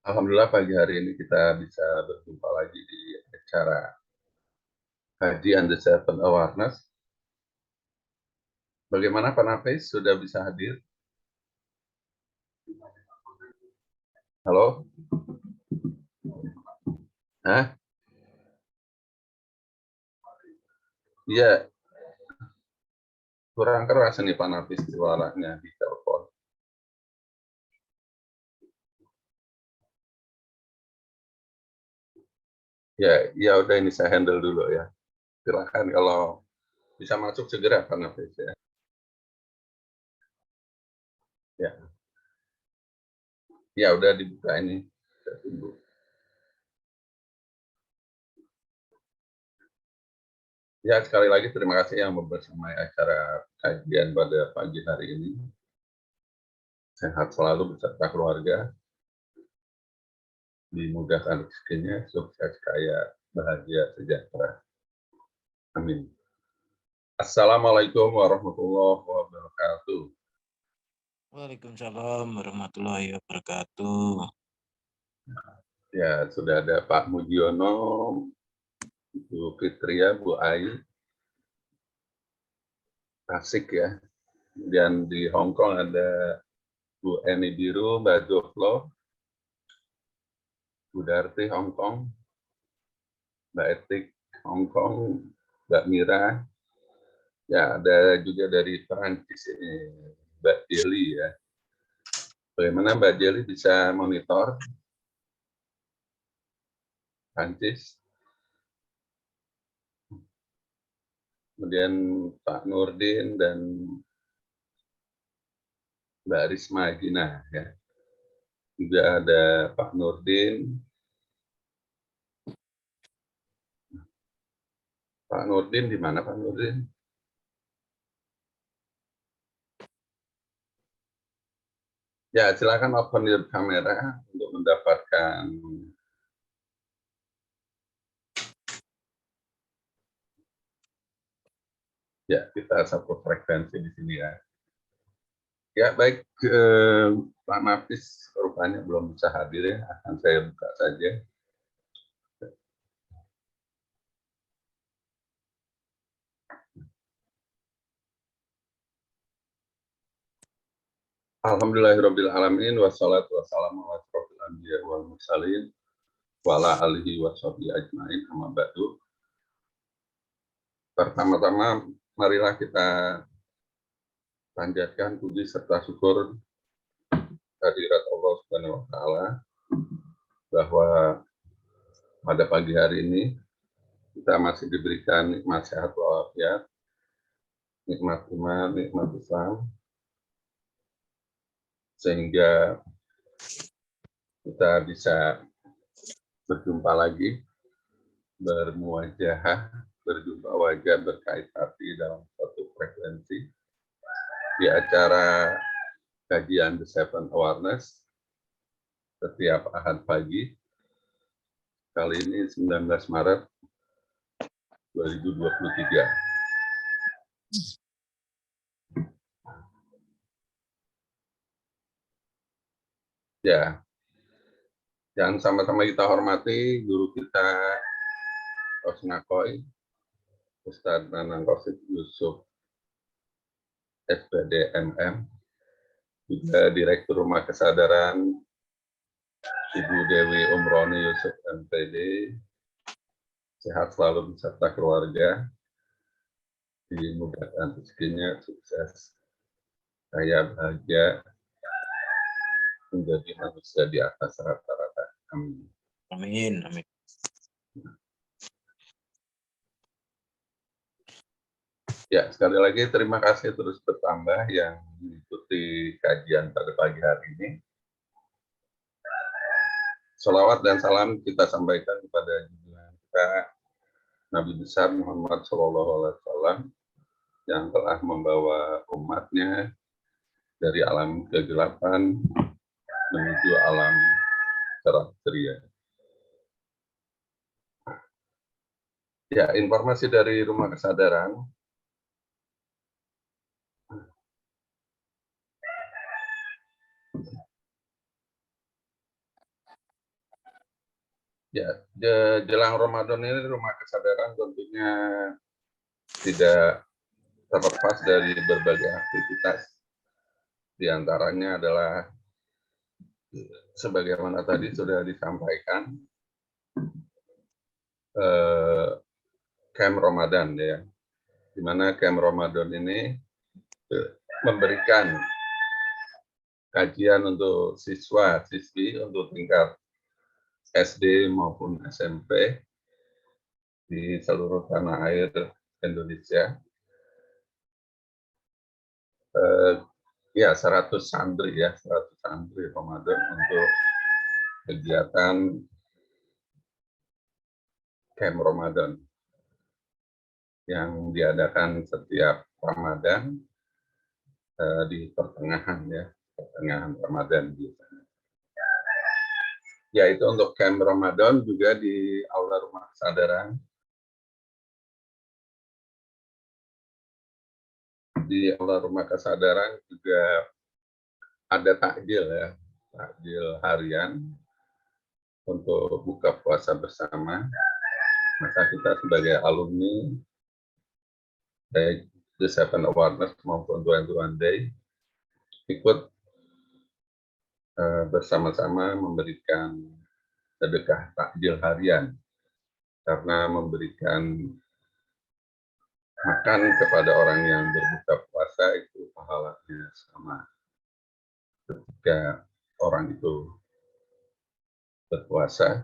Alhamdulillah pagi hari ini kita bisa berjumpa lagi di acara Haji and the Seven Awareness. Bagaimana Pak Nafis, sudah bisa hadir? Halo? Hah? Iya, kurang keras nih Pak Nafis suaranya di telepon. Ya udah ini saya handle dulu ya. Silakan kalau bisa masuk segera Pak Nafis ya. Ya, ya udah dibuka ini. Saya tunggu. Ya, sekali lagi terima kasih yang membersamai acara kajian pada pagi hari ini. Sehat selalu beserta keluarga, dimudahkan rezekinya, sukses, kaya, bahagia, sejahtera. Amin. Assalamualaikum warahmatullahi wabarakatuh. Waalaikumsalam warahmatullahi wabarakatuh. Ya, sudah ada Pak Mujiono, Bu Fitria, Bu Ai, asik ya. Kemudian di Hong Kong ada Bu Eni Biru, Mbak Joflo, Bu Darti Hong Kong, Mbak Etik Hong Kong, Mbak Mira. Ya, ada juga dari Perancis ini, Mbak Jelly ya. Bagaimana Mbak Jelly bisa monitor Perancis? Kemudian Pak Nurdin dan Mbak Risma Gina ya. Juga ada Pak Nurdin. Pak Nurdin di mana Pak Nurdin? Ya, silakan open your kamera untuk mendapatkan ya kita satu frekuensi di sini ya. Ya baik, Pak Nafis rupanya belum bisa hadir ya, akan saya buka saja. Alhamdulillahirrabbilalamin, wassalatu wassalamu ala asrofil anbiya wal mursalin, wa ala alihi wa sahbihi ajmain, amma ba'du. Pertama-tama, marilah kita panjatkan puji serta syukur kehadirat Allah Subhanahu wa taala bahwa pada pagi hari ini kita masih diberikan nikmat sehat walafiat, nikmat iman, nikmat Islam, sehingga kita bisa berjumpa lagi, bermuajahah, berjumpa wajah, berkait hati dalam satu frekuensi di acara kajian The Seven Awareness setiap Ahad pagi. Kali ini 19 Maret 2023. Ya, yang sama-sama kita hormati guru kita Osnakoy, Ustadz Nanang Rosid Yusuf SPD MM, juga Direktur Rumah Kesadaran Ibu Dewi Umroni Yusuf MPD, sehat selalu beserta keluarga, dimudahkan rezekinya, sukses, kaya, bahagia, menjadi manusia di atas rata-rata. Amin. Amin, amin. Ya, sekali lagi terima kasih terus bertambah yang mengikuti kajian pada pagi hari ini. Salawat dan salam kita sampaikan kepada junjungan kita Nabi besar Muhammad SAW yang telah membawa umatnya dari alam kegelapan menuju alam cerah ceria. Ya, informasi dari Rumah Kesadaran. Ya, jelang Ramadan ini Rumah Kesadaran tentunya tidak terlepas dari berbagai aktivitas. Di antaranya adalah sebagaimana tadi sudah disampaikan, Camp Ramadan ya, di mana Camp Ramadan ini memberikan kajian untuk siswa-siswi untuk tingkat SD maupun SMP di seluruh tanah air Indonesia. Ya, 100 santri ya, 100 santri Ramadan untuk kegiatan Camp Ramadan yang diadakan setiap Ramadan di pertengahan ya, pertengahan Ramadan biasanya. Ya, itu untuk Camp Ramadan juga di Aula Rumah Kesadaran. Di Aula Rumah Kesadaran juga ada takjil ya, takjil harian untuk buka puasa bersama. Maka kita sebagai alumni baik The Seven Awareness maupun 21 Day ikut bersama-sama memberikan sedekah takjil harian karena memberikan makan kepada orang yang berbuka puasa itu pahalanya sama ketika orang itu berpuasa,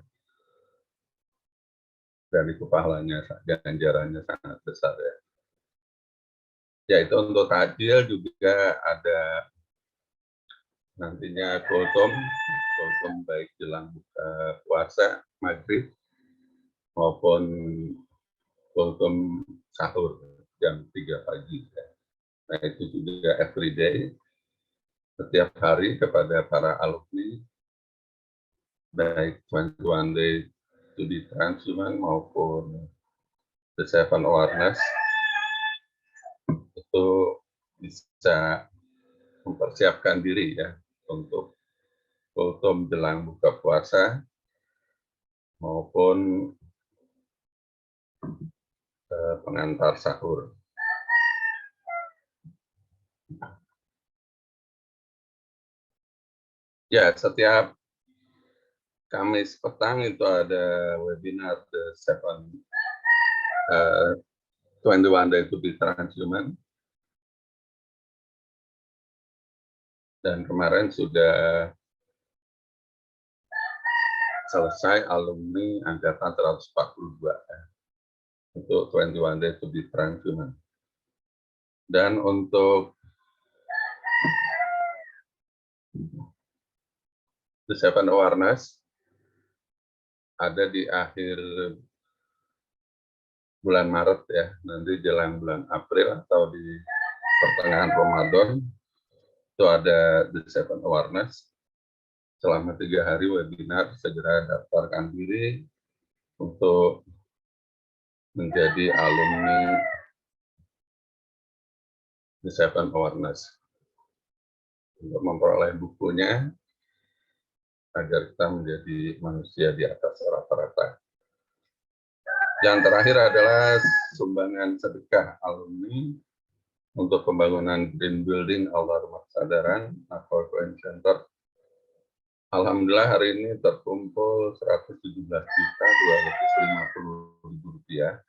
dan itu pahalanya ganjarannya sangat besar ya. Ya, itu untuk takjil juga ada nantinya kultum baik jelang buka puasa maghrib maupun kultum sahur jam 3 pagi. Nah, itu juga everyday, setiap hari kepada para alumni, baik 21 Day to be Transhuman maupun The Seven Awareness, itu bisa mempersiapkan diri ya untuk kultum jelang buka puasa maupun pengantar sahur. Ya, setiap Kamis petang itu ada webinar The Seven 21 Day to be Transhuman. Dan kemarin sudah selesai alumni angkatan 142 untuk 21 Day to be Transhuman. Dan untuk The Seven Awareness ada di akhir bulan Maret ya, nanti jelang bulan April atau di pertengahan Ramadan itu ada The Seven Awareness selama 3 hari webinar. Segera daftarkan diri untuk menjadi alumni The Seven Awareness untuk memperoleh bukunya agar kita menjadi manusia di atas rata-rata. Yang terakhir adalah sumbangan sedekah alumni untuk pembangunan Green Building Aula Rumah Kesadaran atau Coin Center. Alhamdulillah hari ini terkumpul Rp117.250.000.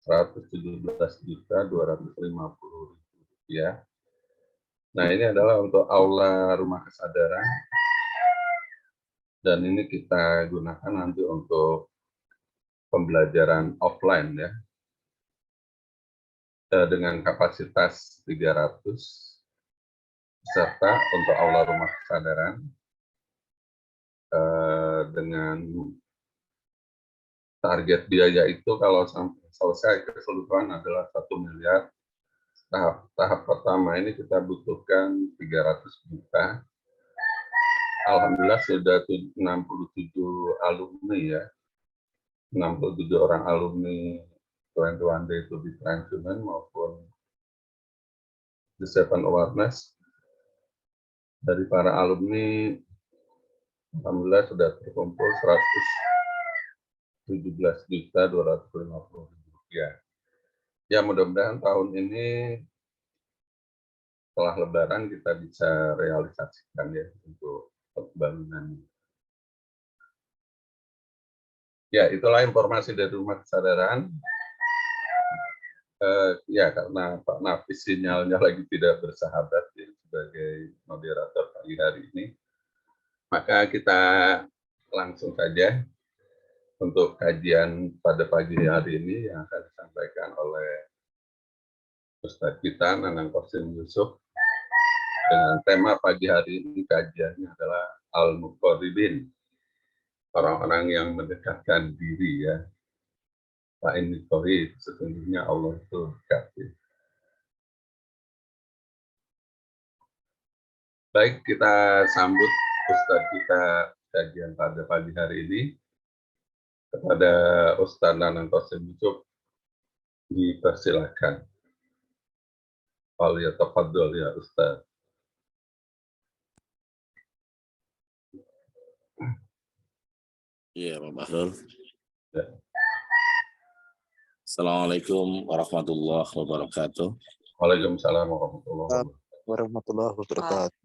Rp117.250.000. Nah, ini adalah untuk Aula Rumah Kesadaran. Dan ini kita gunakan nanti untuk pembelajaran offline ya, dengan kapasitas 300 peserta untuk Aula Rumah Kesadaran, dengan target biaya itu kalau sampai selesai keseluruhan adalah 1 miliar. Tahap pertama ini kita butuhkan 300 juta. Alhamdulillah sudah 67 alumni ya, 67 orang alumni 21 Day to be Transhuman maupun The Seven Awareness. Dari para alumni, alhamdulillah sudah terkumpul Rp17.250.000. Ya, mudah-mudahan tahun ini setelah Lebaran kita bisa realisasikan ya untuk pembangunan. Ya, itulah informasi dari Rumah Kesadaran. Ya, karena Pak Nafis sinyalnya lagi tidak bersahabat ya, sebagai moderator pagi hari ini, maka kita langsung saja untuk kajian pada pagi hari ini yang akan disampaikan oleh Ustadz kita, Nanang Qasim Yusuf, dengan tema pagi hari ini kajiannya adalah Al-Muqarribin, orang-orang yang mendekatkan diri ya. Pak ini Tohid, sesungguhnya Allah itu dekat. Baik, kita sambut Ustadz kita kajian pada pagi hari ini. Kepada Ustadz Nanang Qasim Yusuf, dipersilakan. Falyatafaddal ya Ustadz. Iya, Pak Bahrul. Ya. Assalamualaikum warahmatullahi wabarakatuh. Waalaikumsalam warahmatullahi wabarakatuh.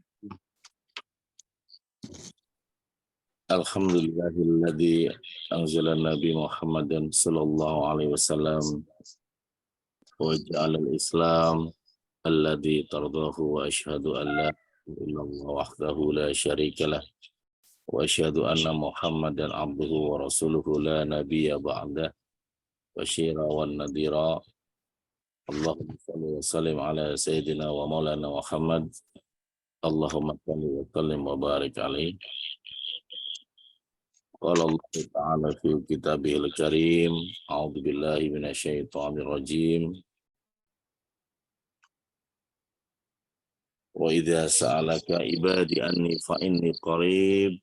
Alhamdulillahilladzi anzala Nabi Muhammadan sallallahu alaihi wasallam wa ja'ala al-Islam alladzi tardahu wa asyhadu an la ilaha illallah wahdahu la syarika lah wa asyhadu anna Muhammadan abduhu wa rasuluhu la nabiyya ba'dah basyira wan nadhira. Allahumma shalli wa sallim ala sayyidina wa maulana Muhammad. Allahumma shalli wa sallim wa barik alaihi. Qala Allah Ta'ala fi kitabihil karim, a'udzu billahi minasyaitonir rajim. Wa idza sa'alaka ibadi anni fa inni qarib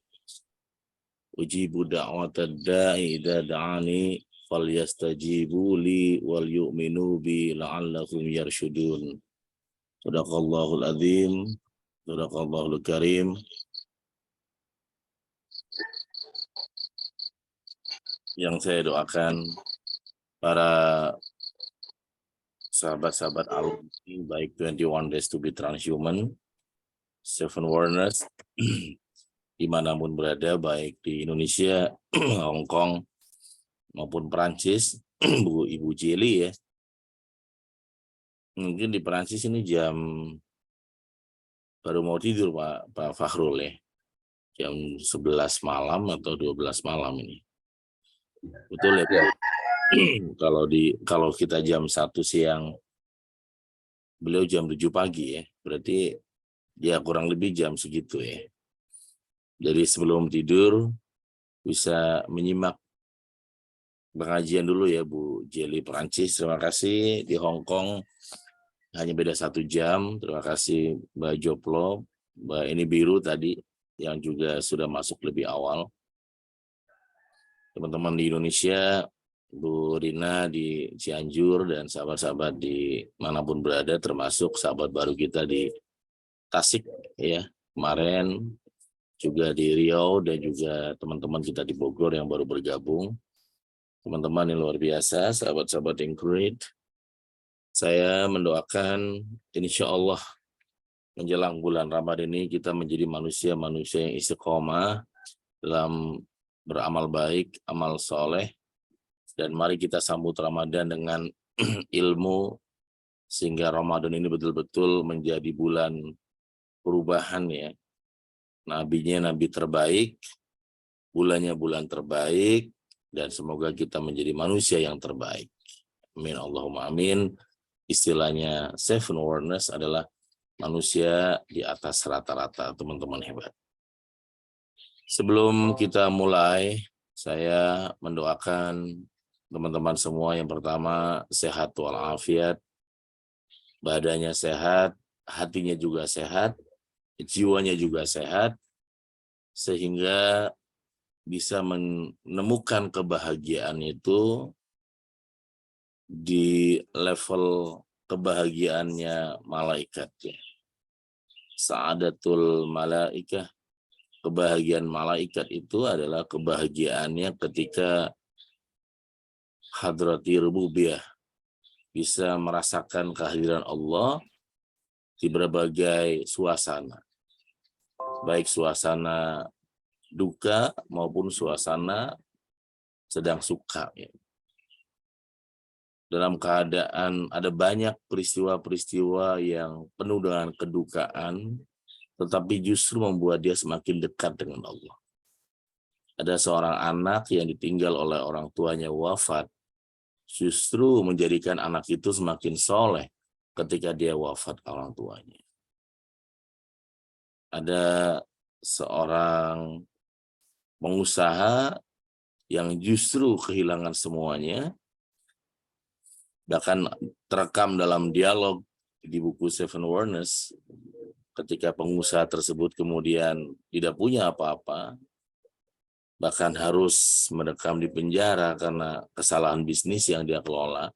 ujibu da'watad da'i idza da'ani falyastajibu li wal yu'minu bi la'allahum yarshudun. Shadaqallahul azim, shadaqallahul karim. Yang saya doakan para sahabat-sahabat alumni, baik 21 Days to be Transhuman, Seven Warners, dimanapun berada, baik di Indonesia, Hong Kong, maupun Perancis, Ibu Jeli ya. Mungkin di Perancis ini jam baru mau tidur Pak Fakhrul ya. Jam 11 malam atau 12 malam ini. Betul ya? Ya. Kalau kita jam 1 siang, beliau jam 7 pagi ya. Berarti ya kurang lebih jam segitu ya. Jadi sebelum tidur bisa menyimak pengajian dulu ya Bu Jeli Perancis. Terima kasih. Di Hong Kong hanya beda 1 jam. Terima kasih Mbak Joplo, Mbak ini Biru tadi yang juga sudah masuk lebih awal. Teman-teman di Indonesia, Bu Rina di Cianjur, dan sahabat-sahabat di manapun berada, termasuk sahabat baru kita di Tasik ya kemarin, juga di Riau, dan juga teman-teman kita di Bogor yang baru bergabung. Teman-teman yang luar biasa, sahabat-sahabat yang great. Saya mendoakan insya Allah menjelang bulan Ramadan ini kita menjadi manusia-manusia yang istiqomah dalam beramal baik, amal soleh, dan mari kita sambut Ramadan dengan ilmu, sehingga Ramadan ini betul-betul menjadi bulan perubahan ya. Nabinya nabi terbaik, bulannya bulan terbaik, dan semoga kita menjadi manusia yang terbaik. Amin, Allahumma amin. Istilahnya Seven Warners adalah manusia di atas rata-rata, teman-teman hebat. Sebelum kita mulai, saya mendoakan teman-teman semua yang pertama sehat walafiat, badannya sehat, hatinya juga sehat, jiwanya juga sehat, sehingga bisa menemukan kebahagiaan itu di level kebahagiaannya malaikat ya. Sa'adatul malaikah, kebahagiaan malaikat itu adalah kebahagiaannya ketika hadrati rububiyah, bisa merasakan kehadiran Allah di berbagai suasana, baik suasana duka maupun suasana sedang suka. Ya. Dalam keadaan ada banyak peristiwa-peristiwa yang penuh dengan kedukaan, tetapi justru membuat dia semakin dekat dengan Allah. Ada seorang anak yang ditinggal oleh orang tuanya wafat, justru menjadikan anak itu semakin soleh ketika dia wafat orang tuanya. Ada seorang pengusaha yang justru kehilangan semuanya, bahkan terekam dalam dialog di buku Seven Wonders, ketika pengusaha tersebut kemudian tidak punya apa-apa, bahkan harus mendekam di penjara karena kesalahan bisnis yang dia kelola.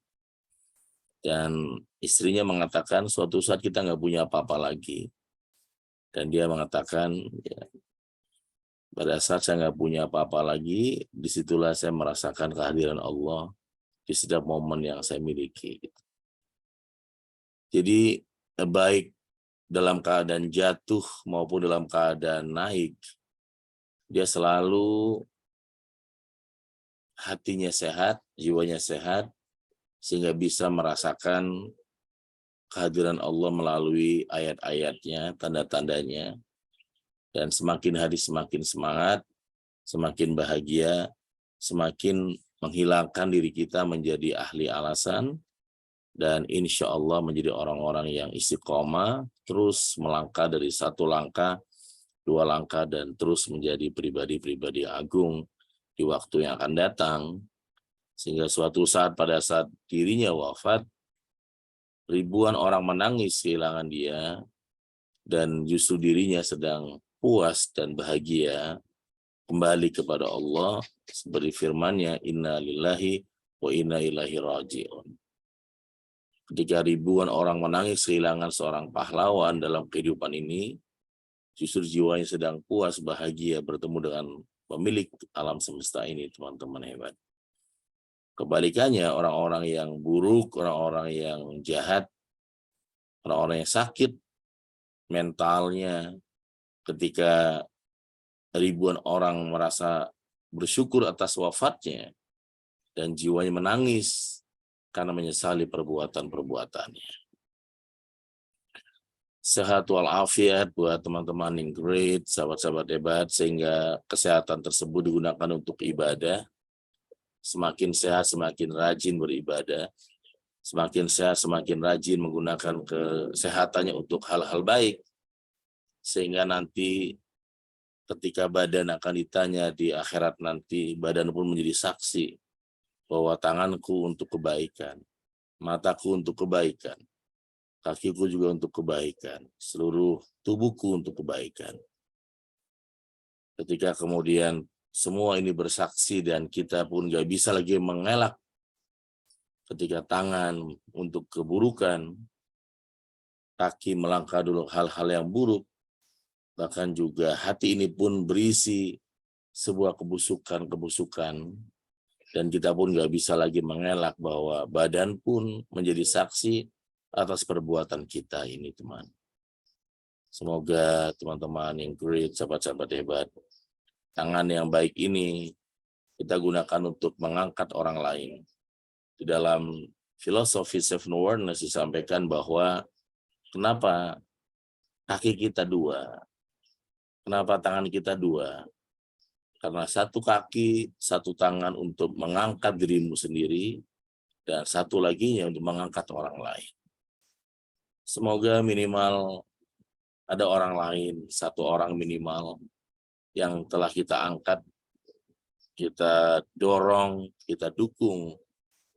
Dan istrinya mengatakan suatu saat kita nggak punya apa-apa lagi. Dan dia mengatakan, ya, pada saat saya nggak punya apa-apa lagi, disitulah saya merasakan kehadiran Allah di setiap momen yang saya miliki. Jadi baik dalam keadaan jatuh maupun dalam keadaan naik, dia selalu hatinya sehat, jiwanya sehat, sehingga bisa merasakan kehadiran Allah melalui ayat-ayatnya, tanda-tandanya, dan semakin hari semakin semangat, semakin bahagia, semakin menghilangkan diri kita menjadi ahli alasan, dan insya Allah menjadi orang-orang yang istiqomah, terus melangkah dari satu langkah, dua langkah, dan terus menjadi pribadi-pribadi agung di waktu yang akan datang, sehingga suatu saat pada saat dirinya wafat, ribuan orang menangis kehilangan dia, dan justru dirinya sedang puas dan bahagia kembali kepada Allah, seperti firman-Nya, inna lillahi wa inna ilaihi raji'un. Ketika ribuan orang menangis kehilangan seorang pahlawan dalam kehidupan ini, justru jiwanya sedang puas, bahagia bertemu dengan pemilik alam semesta ini, teman-teman hebat. Kebalikannya, orang-orang yang buruk, orang-orang yang jahat, orang-orang yang sakit mentalnya, ketika ribuan orang merasa bersyukur atas wafatnya, dan jiwanya menangis karena menyesali perbuatan-perbuatannya. Sehat walafiat buat teman-teman yang great, sahabat-sahabat hebat, sehingga kesehatan tersebut digunakan untuk ibadah. Semakin sehat, semakin rajin beribadah. Semakin sehat, semakin rajin menggunakan kesehatannya untuk hal-hal baik. Sehingga nanti ketika badan akan ditanya di akhirat nanti, badan pun menjadi saksi bahwa tanganku untuk kebaikan, mataku untuk kebaikan, kakiku juga untuk kebaikan, seluruh tubuhku untuk kebaikan. Ketika kemudian semua ini bersaksi dan kita pun gak bisa lagi mengelak ketika tangan untuk keburukan, kaki melangkah dulu hal-hal yang buruk, bahkan juga hati ini pun berisi sebuah kebusukan-kebusukan, dan kita pun gak bisa lagi mengelak bahwa badan pun menjadi saksi atas perbuatan kita ini, teman. Semoga teman-teman yang great, sahabat-sahabat hebat, tangan yang baik ini kita gunakan untuk mengangkat orang lain. Di dalam filosofi Seven Wonders disampaikan bahwa kenapa kaki kita dua, kenapa tangan kita dua? Karena satu kaki, satu tangan untuk mengangkat dirimu sendiri, dan satu laginya untuk mengangkat orang lain. Semoga minimal ada orang lain, satu orang minimal yang telah kita angkat, kita dorong, kita dukung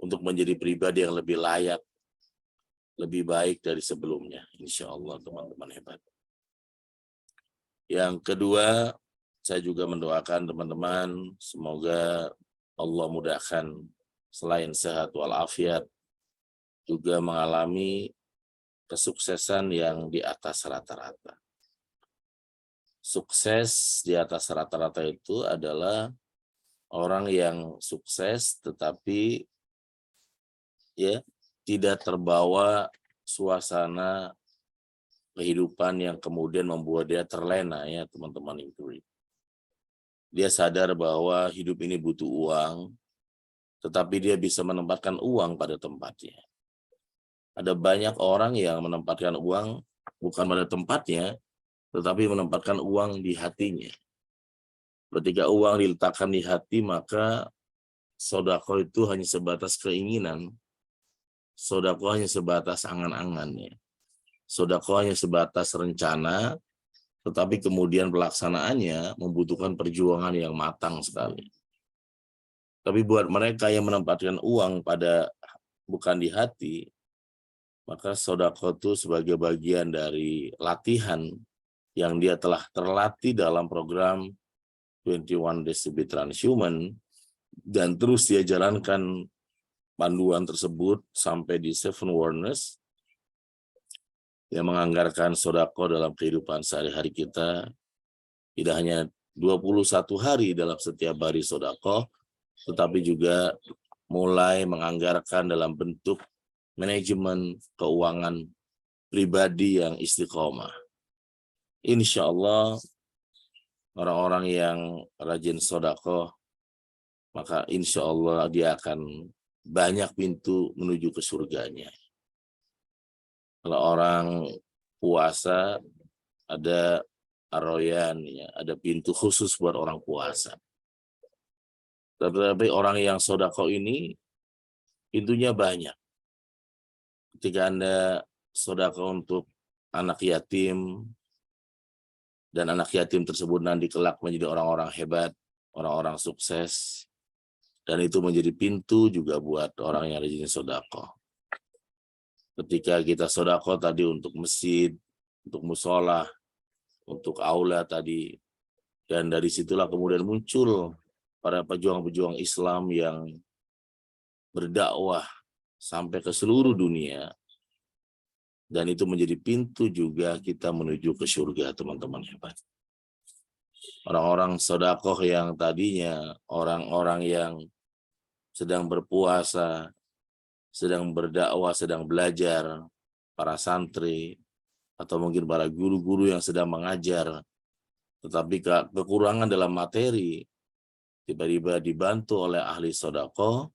untuk menjadi pribadi yang lebih layak, lebih baik dari sebelumnya. Insya Allah, teman-teman hebat. Yang kedua, saya juga mendoakan teman-teman, semoga Allah mudahkan selain sehat walafiat, juga mengalami kesuksesan yang di atas rata-rata. Sukses di atas rata-rata itu adalah orang yang sukses tetapi ya tidak terbawa suasana kehidupan yang kemudian membuat dia terlena, ya teman-teman itu. Dia sadar bahwa hidup ini butuh uang, tetapi dia bisa menempatkan uang pada tempatnya. Ada banyak orang yang menempatkan uang bukan pada tempatnya, tetapi menempatkan uang di hatinya. Ketika uang diletakkan di hati, maka sodako itu hanya sebatas keinginan. Sodako hanya sebatas angan-angannya. Sodako hanya sebatas rencana, tetapi kemudian pelaksanaannya membutuhkan perjuangan yang matang sekali. Tapi buat mereka yang menempatkan uang pada bukan di hati, maka sodako itu sebagai bagian dari latihan yang dia telah terlatih dalam program 21 Days to be Transhuman, dan terus dia jalankan panduan tersebut sampai di Seven Wonders yang menganggarkan sodako dalam kehidupan sehari-hari kita. Tidak hanya 21 hari dalam setiap hari sodako, tetapi juga mulai menganggarkan dalam bentuk manajemen keuangan pribadi yang istiqomah. Insya Allah orang-orang yang rajin sodako, maka insya Allah dia akan banyak pintu menuju ke surganya. Kalau orang puasa, ada aroyan, ya, ada pintu khusus buat orang puasa. Tetapi orang yang sodako ini pintunya banyak. Ketika Anda sodako untuk anak yatim, dan anak yatim tersebut nanti kelak menjadi orang-orang hebat, orang-orang sukses, dan itu menjadi pintu juga buat orang yang rajin sodako. Ketika kita sodako tadi untuk masjid, untuk musola, untuk aula tadi, dan dari situlah kemudian muncul para pejuang-pejuang Islam yang berdakwah sampai ke seluruh dunia, dan itu menjadi pintu juga kita menuju ke surga, teman-teman hebat. Orang-orang sodakoh yang tadinya orang-orang yang sedang berpuasa, sedang berdakwah, sedang belajar, para santri, atau mungkin para guru-guru yang sedang mengajar, tetapi kekurangan dalam materi, tiba-tiba dibantu oleh ahli sodakoh,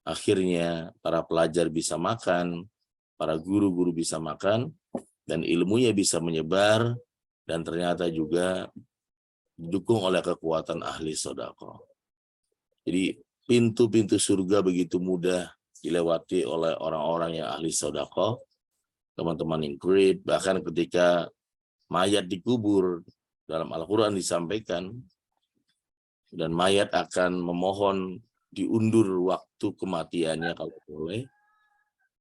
akhirnya para pelajar bisa makan, para guru-guru bisa makan, dan ilmunya bisa menyebar, dan ternyata juga didukung oleh kekuatan ahli sodako. Jadi pintu-pintu surga begitu mudah dilewati oleh orang-orang yang ahli sodako, teman-teman yang great. Bahkan ketika mayat dikubur, dalam Al-Quran disampaikan, dan mayat akan memohon diundur waktu kematiannya kalau boleh.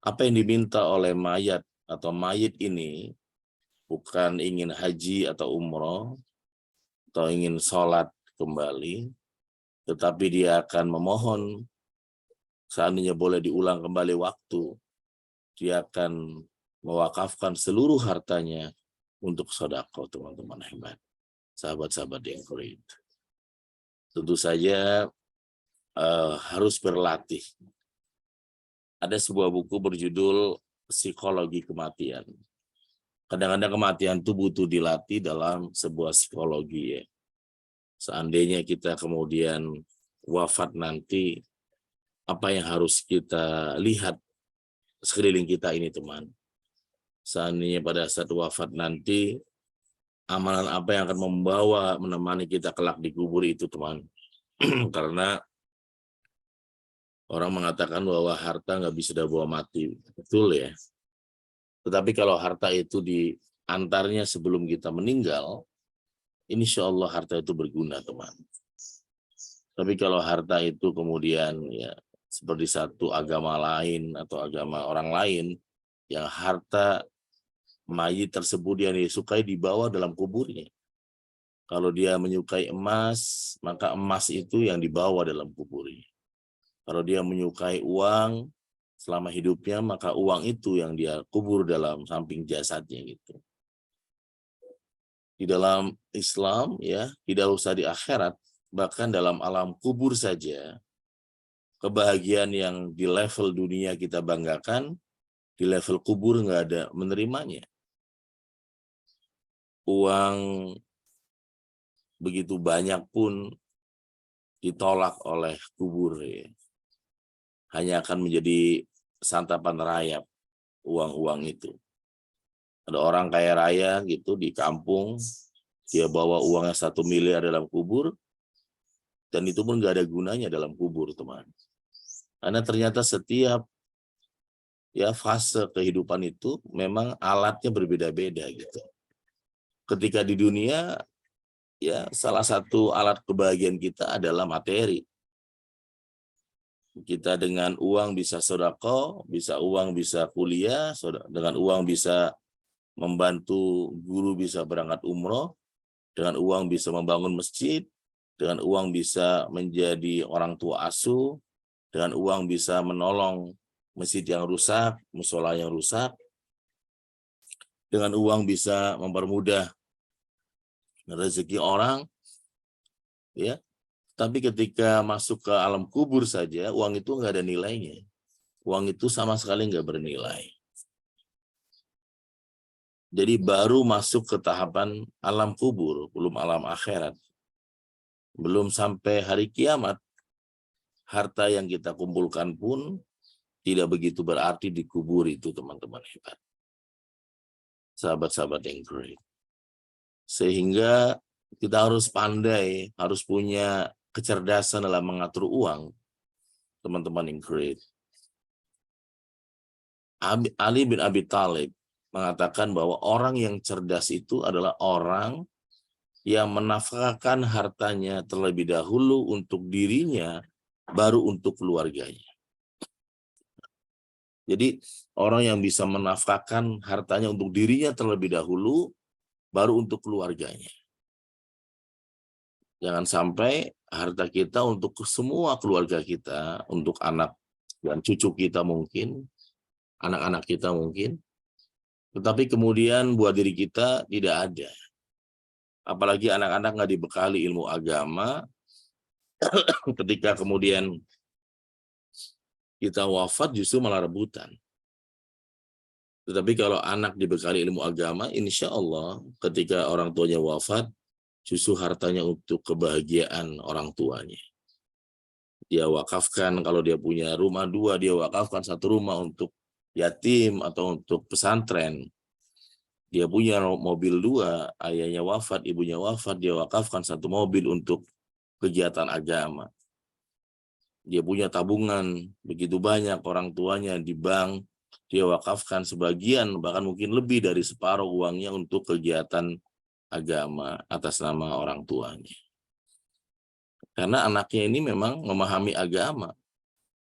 Apa yang diminta oleh mayat atau mayit ini bukan ingin haji atau umroh, atau ingin sholat kembali, tetapi dia akan memohon seandainya boleh diulang kembali waktu, dia akan mewakafkan seluruh hartanya untuk sodako, teman-teman hebat, sahabat-sahabat yang great. Tentu saja harus berlatih. Ada sebuah buku berjudul Psikologi Kematian. Kadang-kadang kematian itu butuh dilatih dalam sebuah psikologi, ya. Seandainya kita kemudian wafat nanti, apa yang harus kita lihat sekeliling kita ini, teman. Seandainya pada saat wafat nanti, amalan apa yang akan membawa menemani kita kelak di kubur itu, teman. Karena orang mengatakan bahwa harta nggak bisa dibawa mati, betul ya. Tetapi kalau harta itu diantarnya sebelum kita meninggal, insya Allah harta itu berguna, teman. Tapi kalau harta itu kemudian ya seperti satu agama lain atau agama orang lain, yang harta mayit tersebut yang disukai dibawa dalam kuburnya. Kalau dia menyukai emas, maka emas itu yang dibawa dalam kuburnya. Kalau dia menyukai uang selama hidupnya, maka uang itu yang dia kubur dalam samping jasadnya gitu. Di dalam Islam ya, tidak usah di akhirat, bahkan dalam alam kubur saja, kebahagiaan yang di level dunia kita banggakan, di level kubur nggak ada menerimanya. Uang begitu banyak pun ditolak oleh kubur, ya. Hanya akan menjadi santapan rayap uang-uang itu. Ada orang kaya raya gitu di kampung, dia bawa uangnya 1 miliar dalam kubur, dan itu pun nggak ada gunanya dalam kubur, teman. Karena ternyata setiap ya fase kehidupan itu memang alatnya berbeda-beda gitu. Ketika di dunia, ya salah satu alat kebahagiaan kita adalah materi. Kita dengan uang bisa sedekah, bisa kuliah, dengan uang bisa membantu guru bisa berangkat umroh, dengan uang bisa membangun masjid, dengan uang bisa menjadi orang tua asuh, dengan uang bisa menolong masjid yang rusak, musola yang rusak, dengan uang bisa mempermudah rezeki orang, ya. Tapi ketika masuk ke alam kubur saja, uang itu nggak ada nilainya. Uang itu sama sekali nggak bernilai. Jadi baru masuk ke tahapan alam kubur, belum alam akhirat. Belum sampai hari kiamat, harta yang kita kumpulkan pun tidak begitu berarti di kubur itu, teman-teman hebat. Sahabat-sahabat yang great. Sehingga kita harus pandai, harus punya kecerdasan dalam mengatur uang, teman-teman yang great. Ali bin Abi Thalib mengatakan bahwa orang yang cerdas itu adalah orang yang menafkahkan hartanya terlebih dahulu untuk dirinya, baru untuk keluarganya. Jadi orang yang bisa menafkahkan hartanya untuk dirinya terlebih dahulu, baru untuk keluarganya. Jangan sampai harta kita untuk semua keluarga kita, untuk anak dan cucu kita mungkin, anak-anak kita mungkin, tetapi kemudian buat diri kita tidak ada. Apalagi anak-anak nggak dibekali ilmu agama, ketika kemudian kita wafat justru malah rebutan. Tetapi kalau anak dibekali ilmu agama, insya Allah ketika orang tuanya wafat, justru hartanya untuk kebahagiaan orang tuanya. Dia wakafkan, kalau dia punya rumah 2, dia wakafkan 1 rumah untuk yatim atau untuk pesantren. Dia punya mobil 2, ayahnya wafat, ibunya wafat, dia wakafkan 1 mobil untuk kegiatan agama. Dia punya tabungan begitu banyak, orang tuanya di bank, dia wakafkan sebagian, bahkan mungkin lebih dari separuh uangnya untuk kegiatan agama atas nama orang tuanya. Karena anaknya ini memang memahami agama,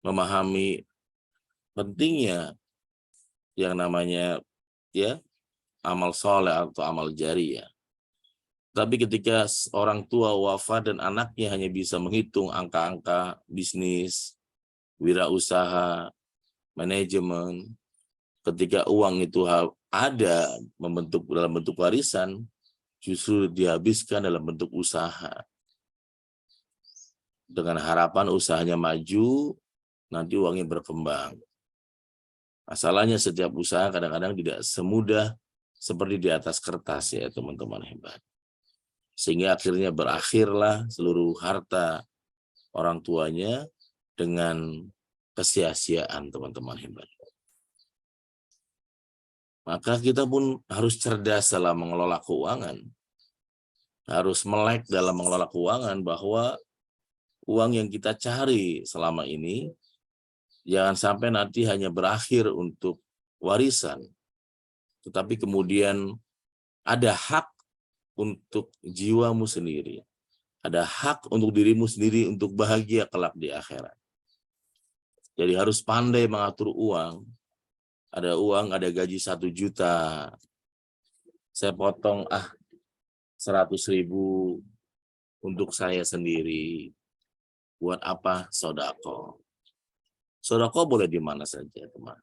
memahami pentingnya yang namanya ya amal soleh atau amal jariyah. Tapi ketika orang tua wafat dan anaknya hanya bisa menghitung angka-angka bisnis, wirausaha, manajemen, ketika uang itu ada dalam bentuk warisan, justru dihabiskan dalam bentuk usaha. Dengan harapan usahanya maju, nanti uangnya berkembang. Masalahnya setiap usaha kadang-kadang tidak semudah seperti di atas kertas ya teman-teman hebat. Sehingga akhirnya berakhirlah seluruh harta orang tuanya dengan kesia-siaan teman-teman hebat. Maka kita pun harus cerdas dalam mengelola keuangan. Harus melek dalam mengelola keuangan bahwa uang yang kita cari selama ini jangan sampai nanti hanya berakhir untuk warisan. Tetapi kemudian ada hak untuk jiwamu sendiri. Ada hak untuk dirimu sendiri untuk bahagia kelak di akhirat. Jadi harus pandai mengatur uang. Ada uang, ada gaji 1 juta. Saya potong 100.000 untuk saya sendiri. Buat apa? Sodako. Sodako boleh di mana saja, teman.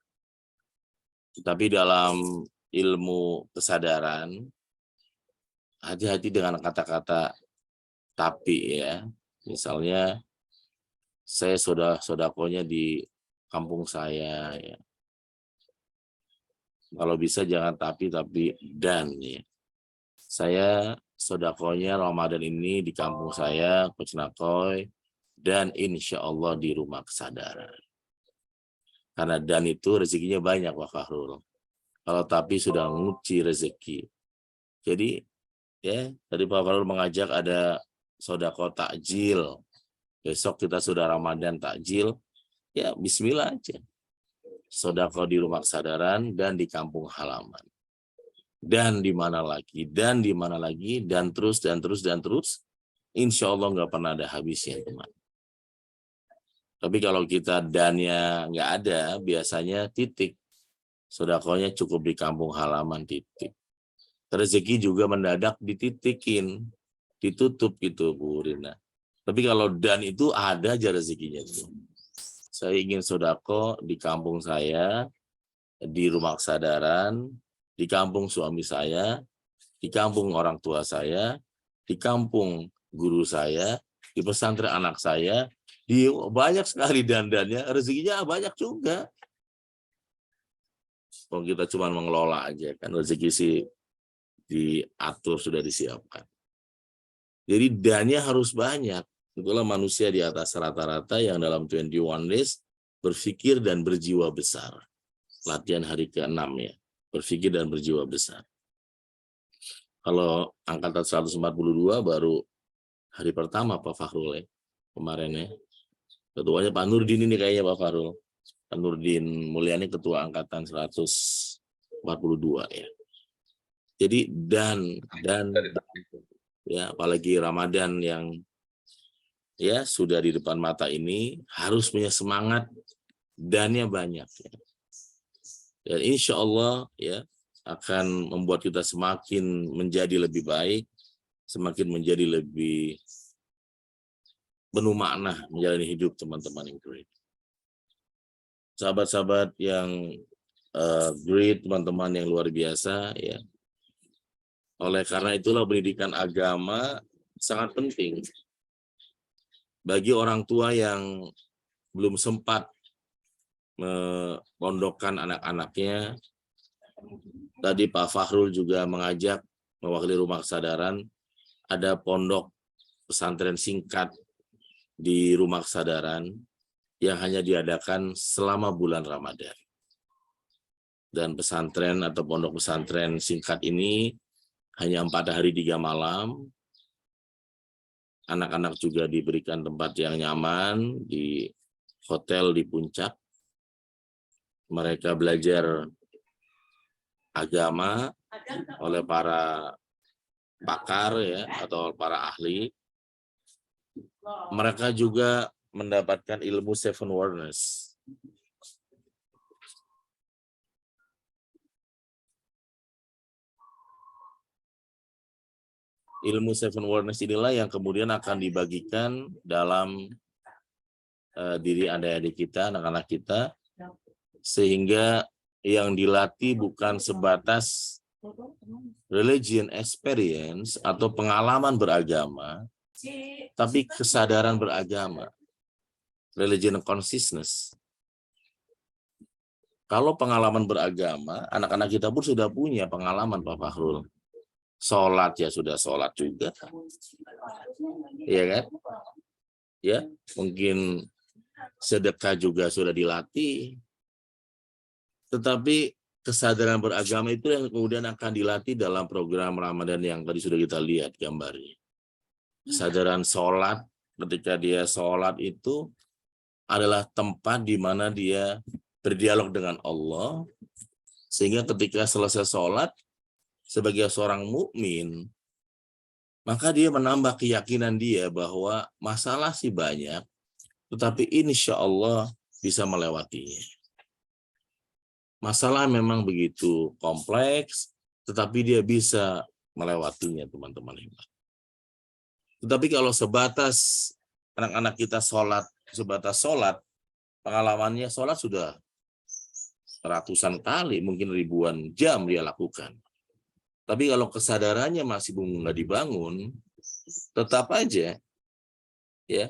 Tapi dalam ilmu kesadaran, hati-hati dengan kata-kata tapi ya. Misalnya saya sodakonya di kampung saya. Ya. Kalau bisa jangan tapi dan. Ya. Saya sodakonya Ramadan ini di kampung saya, Coach Nakoy, dan insya Allah di rumah kesadaran. Karena dan itu rezekinya banyak, Pak Fahrul. Kalau tapi sudah nguci rezeki. Jadi ya tadi Pak Fahrul mengajak ada sodako takjil. Besok kita sudah Ramadan takjil. Ya bismillah aja. Sodako di rumah kesadaran dan di kampung halaman. Dan di mana lagi, dan di mana lagi, dan terus, dan terus, dan terus. Insya Allah nggak pernah ada habisnya, teman. Tapi kalau kita dannya nggak ada, biasanya titik. Sodakonya cukup di kampung halaman titik. Rezeki juga mendadak dititikin, ditutup gitu Bu Rina. Tapi kalau dan itu ada aja rezekinya tuh. Saya ingin sodako di kampung saya, di rumah kesadaran, di kampung suami saya, di kampung orang tua saya, di kampung guru saya, di pesantren anak saya, di banyak sekali dandannya, rezekinya banyak juga. Kalau kita cuma mengelola aja kan rezeki sih diatur sudah disiapkan. Jadi dannya harus banyak. Itulah manusia di atas rata-rata yang dalam 21 days berpikir dan berjiwa besar. Latihan hari ke-6 ya. Berpikir dan berjiwa besar. Kalau angkatan 142 baru hari pertama Pak Fahrul ya. Kemarin ya. Ketuanya Pak Nurdin ini kayaknya Pak Fahrul. Pak Nurdin Mulyani ketua angkatan 142 ya. Jadi dan ya apalagi Ramadan yang ya sudah di depan mata ini harus punya semangat dannya banyak ya. Dan insya Allah ya akan membuat kita semakin menjadi lebih baik, semakin menjadi lebih penuh makna menjalani hidup teman-teman yang great. Sahabat-sahabat yang great, teman-teman yang luar biasa ya. Oleh karena itulah pendidikan agama sangat penting bagi orang tua yang belum sempat mempondokkan anak-anaknya. Tadi Pak Fahrul juga mengajak mewakili rumah kesadaran, ada pondok pesantren singkat di rumah kesadaran yang hanya diadakan selama bulan Ramadan. Dan pesantren atau pondok pesantren singkat ini hanya 4 hari 3 malam. Anak-anak juga diberikan tempat yang nyaman di hotel di puncak. Mereka belajar agama oleh para pakar ya atau para ahli. Mereka juga mendapatkan ilmu seven wonders. Ilmu seven wonders inilah yang kemudian akan dibagikan dalam diri adik-adik kita, anak-anak kita, sehingga yang dilatih bukan sebatas religion experience atau pengalaman beragama, tapi kesadaran beragama, religion consciousness. Kalau pengalaman beragama, anak-anak kita pun sudah punya pengalaman Pak Fahrul. Sholat ya sudah sholat juga, ya kan? Ya, mungkin sedekah juga sudah dilatih. Tetapi kesadaran beragama itu yang kemudian akan dilatih dalam program Ramadan yang tadi sudah kita lihat gambarnya. Kesadaran sholat, ketika dia sholat itu adalah tempat di mana dia berdialog dengan Allah, sehingga ketika selesai sholat, sebagai seorang mukmin, maka dia menambah keyakinan dia bahwa masalah sih banyak, tetapi insya Allah bisa melewatinya. Masalah memang begitu kompleks, tetapi dia bisa melewatinya, teman-teman hebat. Tetapi kalau sebatas anak-anak kita sholat, sebatas sholat, pengalamannya sholat sudah ratusan kali, mungkin ribuan jam dia lakukan. Tapi kalau kesadarannya masih belum nggak dibangun, tetap aja ya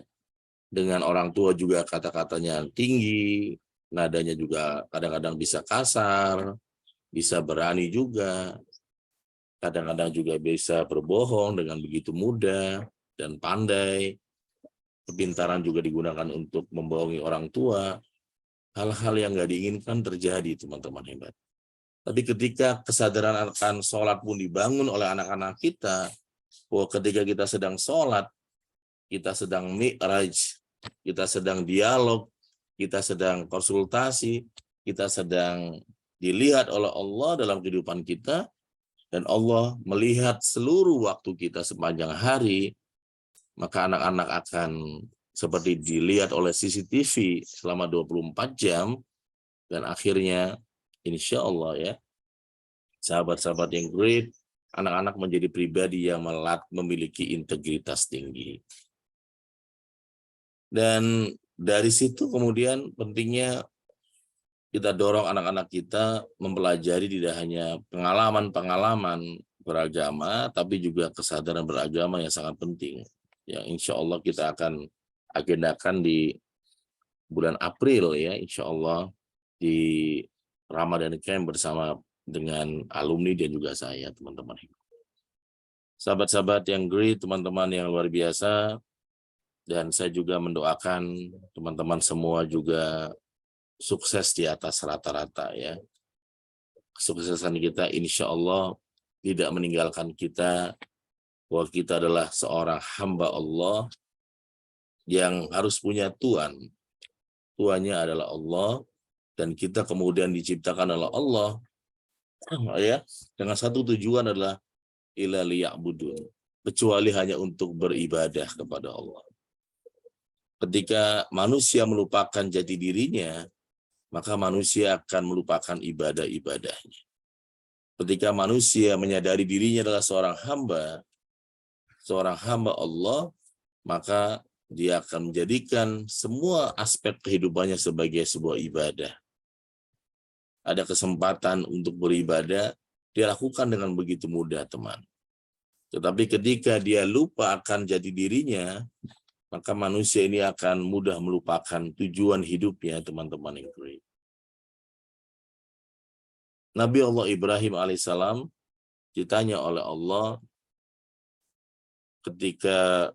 Dengan orang tua juga kata-katanya tinggi, nadanya juga kadang-kadang bisa kasar, bisa berani juga, kadang-kadang juga bisa berbohong dengan begitu mudah dan pandai. Kepintaran juga digunakan untuk membohongi orang tua. Hal-hal yang nggak diinginkan terjadi, teman-teman hebat. Tapi ketika kesadaran akan sholat pun dibangun oleh anak-anak kita, bahwa ketika kita sedang sholat, kita sedang mi'raj, kita sedang dialog, kita sedang konsultasi, kita sedang dilihat oleh Allah dalam kehidupan kita, dan Allah melihat seluruh waktu kita sepanjang hari, maka anak-anak akan seperti dilihat oleh CCTV selama 24 jam, dan akhirnya insya Allah ya, sahabat-sahabat yang great, anak-anak menjadi pribadi yang memiliki integritas tinggi. Dan dari situ kemudian pentingnya kita dorong anak-anak kita mempelajari tidak hanya pengalaman-pengalaman beragama, tapi juga kesadaran beragama yang sangat penting. Yang insya Allah kita akan agendakan di bulan April ya, insya Allah di Ramadan Camp bersama dengan alumni dan juga saya, teman-teman. Sahabat-sahabat yang great, teman-teman yang luar biasa, dan saya juga mendoakan teman-teman semua juga sukses di atas rata-rata ya. Kesuksesan kita insya Allah tidak meninggalkan kita, bahwa kita adalah seorang hamba Allah yang harus punya Tuhan. Tuhannya adalah Allah, dan kita kemudian diciptakan oleh Allah ya, dengan satu tujuan adalah ila liya'budun, kecuali hanya untuk beribadah kepada Allah. Ketika manusia melupakan jati dirinya, maka manusia akan melupakan ibadah-ibadahnya. Ketika manusia menyadari dirinya adalah seorang hamba Allah, maka dia akan menjadikan semua aspek kehidupannya sebagai sebuah ibadah. Ada kesempatan untuk beribadah, dia lakukan dengan begitu mudah, teman. Tetapi ketika dia lupa akan jati dirinya, maka manusia ini akan mudah melupakan tujuan hidupnya, teman-teman yang great. Nabi Allah Ibrahim alaihissalam ditanya oleh Allah ketika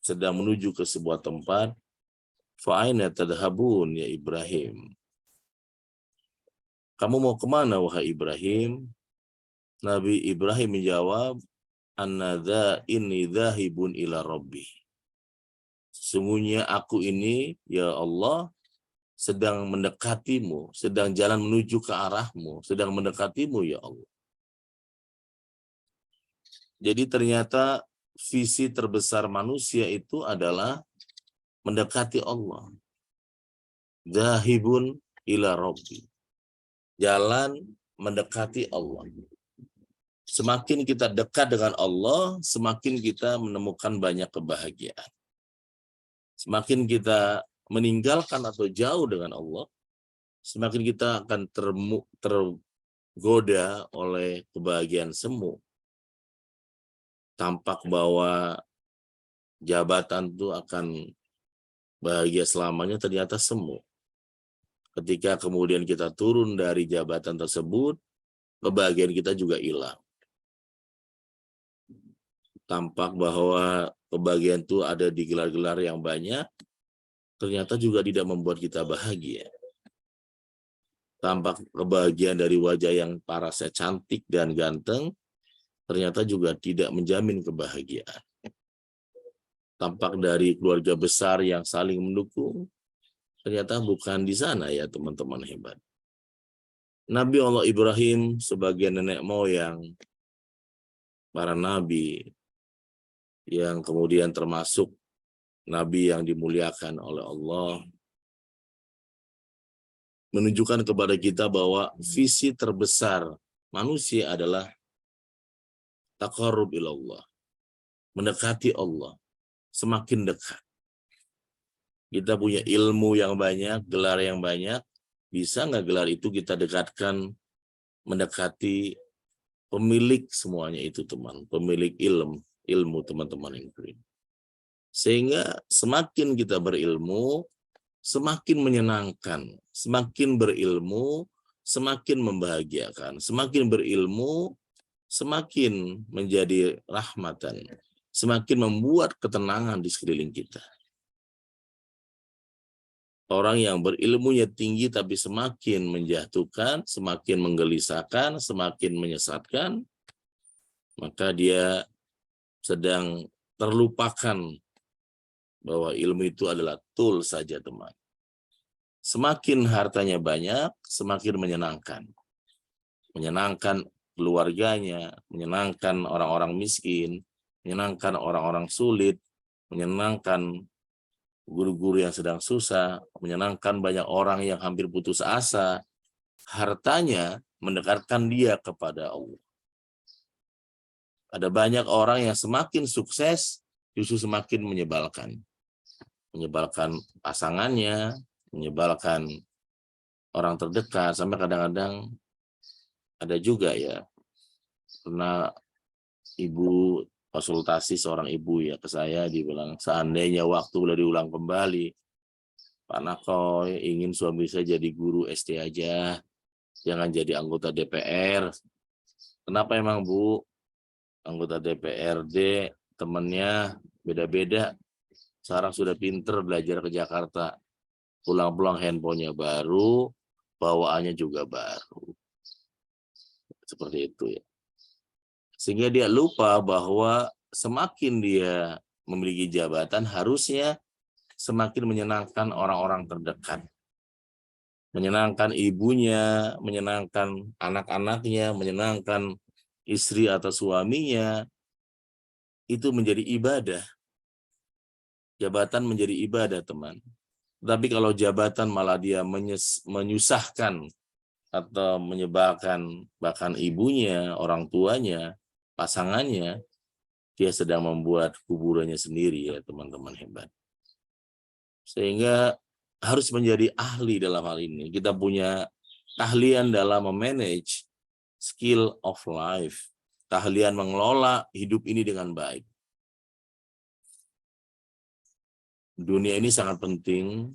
sedang menuju ke sebuah tempat, fa'aina tadhabun ya Ibrahim? Kamu mau kemana wahai Ibrahim? Nabi Ibrahim menjawab, annadha inni dhahibun ila rabbi. Sesungguhnya aku ini, ya Allah, sedang mendekatimu, sedang jalan menuju ke arahmu, sedang mendekatimu, ya Allah. Jadi ternyata visi terbesar manusia itu adalah mendekati Allah. Dhahibun ila rabbi. Jalan mendekati Allah. Semakin kita dekat dengan Allah, semakin kita menemukan banyak kebahagiaan. Semakin kita meninggalkan atau jauh dengan Allah, semakin kita akan tergoda oleh kebahagiaan semu. Tampak bahwa jabatan itu akan bahagia selamanya, ternyata semu. Ketika kemudian kita turun dari jabatan tersebut, kebahagiaan kita juga hilang. Tampak bahwa kebahagiaan itu ada di gelar-gelar yang banyak, ternyata juga tidak membuat kita bahagia. Tampak kebahagiaan dari wajah yang parasnya cantik dan ganteng, ternyata juga tidak menjamin kebahagiaan. Tampak dari keluarga besar yang saling mendukung, ternyata bukan di sana ya teman-teman hebat. Nabi Allah Ibrahim sebagai nenek moyang para nabi, yang kemudian termasuk nabi yang dimuliakan oleh Allah, menunjukkan kepada kita bahwa visi terbesar manusia adalah taqarrub ilallah, mendekati Allah, semakin dekat. Kita punya ilmu yang banyak, gelar yang banyak, bisa nggak gelar itu kita dekatkan mendekati pemilik semuanya itu, teman, pemilik ilmu teman-teman yang beriman. Sehingga semakin kita berilmu, semakin menyenangkan. Semakin berilmu, semakin membahagiakan. Semakin berilmu, semakin menjadi rahmatan. Semakin membuat ketenangan di sekeliling kita. Orang yang berilmunya tinggi tapi semakin menjatuhkan, semakin menggelisahkan, semakin menyesatkan, maka dia sedang terlupakan bahwa ilmu itu adalah tool saja, teman. Semakin hartanya banyak, semakin menyenangkan. Menyenangkan keluarganya, menyenangkan orang-orang miskin, menyenangkan orang-orang sulit, menyenangkan guru-guru yang sedang susah, menyenangkan banyak orang yang hampir putus asa. Hartanya mendekatkan dia kepada Allah. Ada banyak orang yang semakin sukses justru semakin menyebalkan. Menyebalkan pasangannya, menyebalkan orang terdekat, sampai kadang-kadang ada juga ya, pernah ibu konsultasi seorang ibu ya ke saya, dibilang seandainya waktu boleh diulang kembali, Pak Nakoy ingin suami saya jadi guru SD aja, jangan jadi anggota DPR. Kenapa emang Bu? Anggota DPRD temennya beda-beda. Sekarang sudah pinter belajar ke Jakarta. Pulang-pulang handphonenya baru, bawaannya juga baru. Seperti itu ya. Sehingga dia lupa bahwa semakin dia memiliki jabatan, harusnya semakin menyenangkan orang-orang terdekat. Menyenangkan ibunya, menyenangkan anak-anaknya, menyenangkan istri atau suaminya, itu menjadi ibadah. Jabatan menjadi ibadah, teman. Tapi kalau jabatan malah dia menyusahkan atau menyebalkan bahkan ibunya, orang tuanya, pasangannya, dia sedang membuat kuburannya sendiri ya, teman-teman hebat. Sehingga harus menjadi ahli dalam hal ini. Kita punya keahlian dalam memanage skill of life, keahlian mengelola hidup ini dengan baik. Dunia ini sangat penting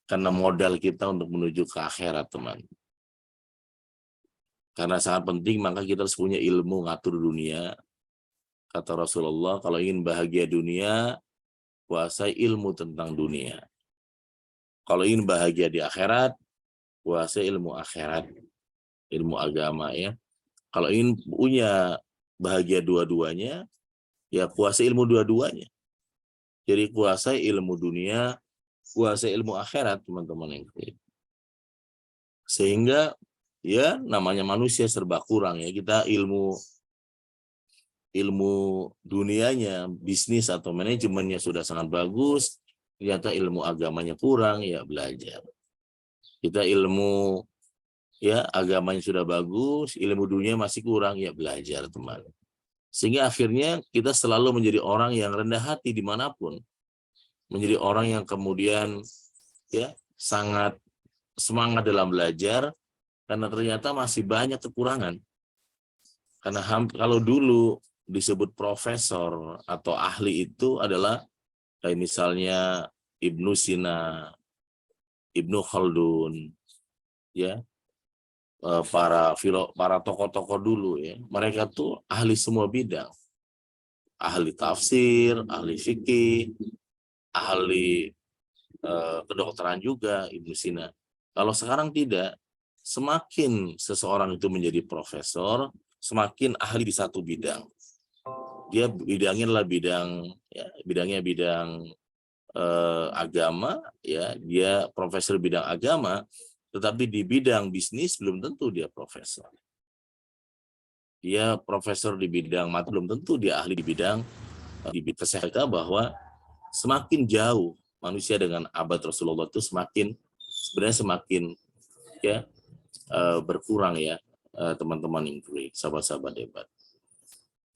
karena modal kita untuk menuju ke akhirat, teman. Karena sangat penting, maka kita harus punya ilmu ngatur dunia. Kata Rasulullah, kalau ingin bahagia dunia, kuasai ilmu tentang dunia. Kalau ingin bahagia di akhirat, kuasai ilmu akhirat, ilmu agama ya. Kalau ingin punya bahagia dua-duanya, ya kuasai ilmu dua-duanya. Jadi kuasai ilmu dunia, kuasai ilmu akhirat, teman-teman yang kecil. Sehingga ya namanya manusia serba kurang ya. Kita ilmu dunianya, bisnis atau manajemennya sudah sangat bagus, ternyata ilmu agamanya kurang, ya belajar. Kita ilmu ya agamanya sudah bagus, ilmu dunia masih kurang, ya belajar, teman. Sehingga akhirnya kita selalu menjadi orang yang rendah hati dimanapun. Menjadi orang yang kemudian ya sangat semangat dalam belajar, karena ternyata masih banyak kekurangan. Karena kalau dulu disebut profesor atau ahli itu adalah kayak misalnya Ibnu Sina, Ibnu Khaldun, ya, para tokoh-tokoh dulu ya, mereka tuh ahli semua bidang, ahli tafsir, ahli fikih, ahli kedokteran juga Ibnu Sina. Kalau sekarang tidak, semakin seseorang itu menjadi profesor, semakin ahli di satu bidang. Dia bidangnya adalah bidangnya bidang agama, ya, dia profesor bidang agama, tetapi di bidang bisnis belum tentu dia profesor. Dia profesor di bidang mata, belum tentu dia ahli di bidang kesehatan, bahwa semakin jauh manusia dengan abad Rasulullah itu sebenarnya semakin ya berkurang ya, teman-teman yang sahabat-sahabat hebat.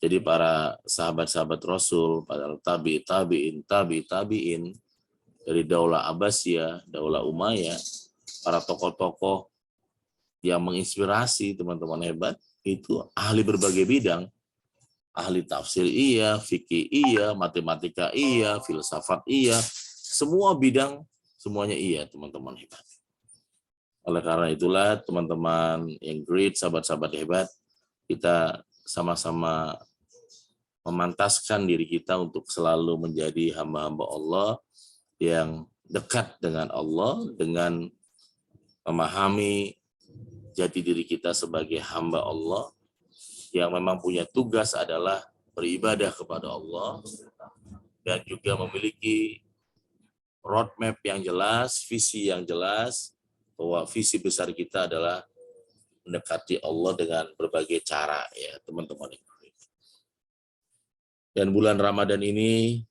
Jadi para sahabat-sahabat Rasul, para tabi'in dari Daulah Abbasiyah, Daulah Umayyah, para tokoh-tokoh yang menginspirasi teman-teman hebat itu ahli berbagai bidang. ahli tafsir iya, fikih iya, matematika iya, filsafat iya, semua bidang semuanya iya, teman-teman hebat. Oleh karena itulah teman-teman yang great, sahabat-sahabat hebat, kita sama-sama memantaskan diri kita untuk selalu menjadi hamba-hamba Allah yang dekat dengan Allah, dengan memahami jati diri kita sebagai hamba Allah yang memang punya tugas adalah beribadah kepada Allah dan juga memiliki roadmap yang jelas, visi yang jelas, bahwa visi besar kita adalah mendekati Allah dengan berbagai cara, ya teman-teman. Dan bulan Ramadan ini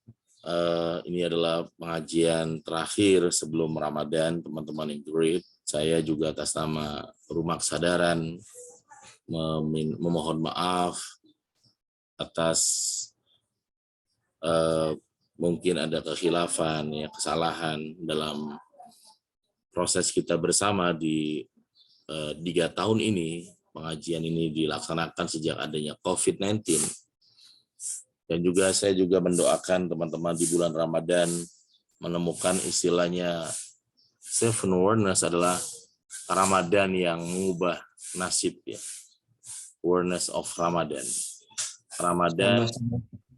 adalah pengajian terakhir sebelum Ramadan, teman-teman yang great. Saya juga atas nama Rumah Kesadaran memohon maaf atas mungkin ada kekhilafan, ya, kesalahan dalam proses kita bersama di 3 tahun ini. Pengajian ini dilaksanakan sejak adanya COVID-19. Dan juga saya juga mendoakan teman-teman di bulan Ramadan menemukan istilahnya self-awareness adalah Ramadan yang mengubah nasib, ya. Awareness of Ramadan. Ramadan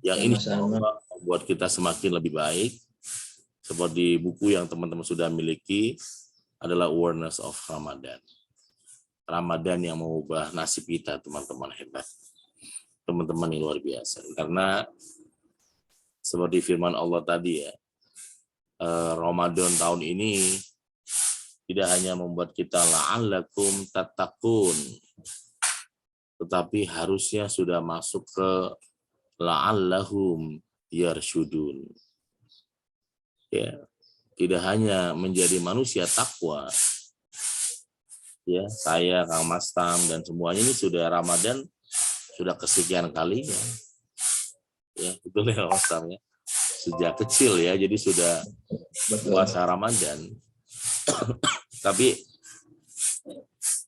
yang ini membuat kita semakin lebih baik. Seperti buku yang teman-teman sudah miliki adalah Awareness of Ramadan. Ramadan yang mengubah nasib kita, teman-teman hebat. Teman-teman yang luar biasa. Karena seperti firman Allah tadi, ya, Ramadan tahun ini tidak hanya membuat kita la'allakum tattaqun, tetapi harusnya sudah masuk ke la'allahum yarsyudun. Ya, tidak hanya menjadi manusia takwa, ya, saya, Kang Mastam, dan semuanya ini sudah Ramadan sudah kesekian kali, ya betul ya Mas Tam, ya, sejak kecil, ya, jadi sudah puasa Ramadan. Tapi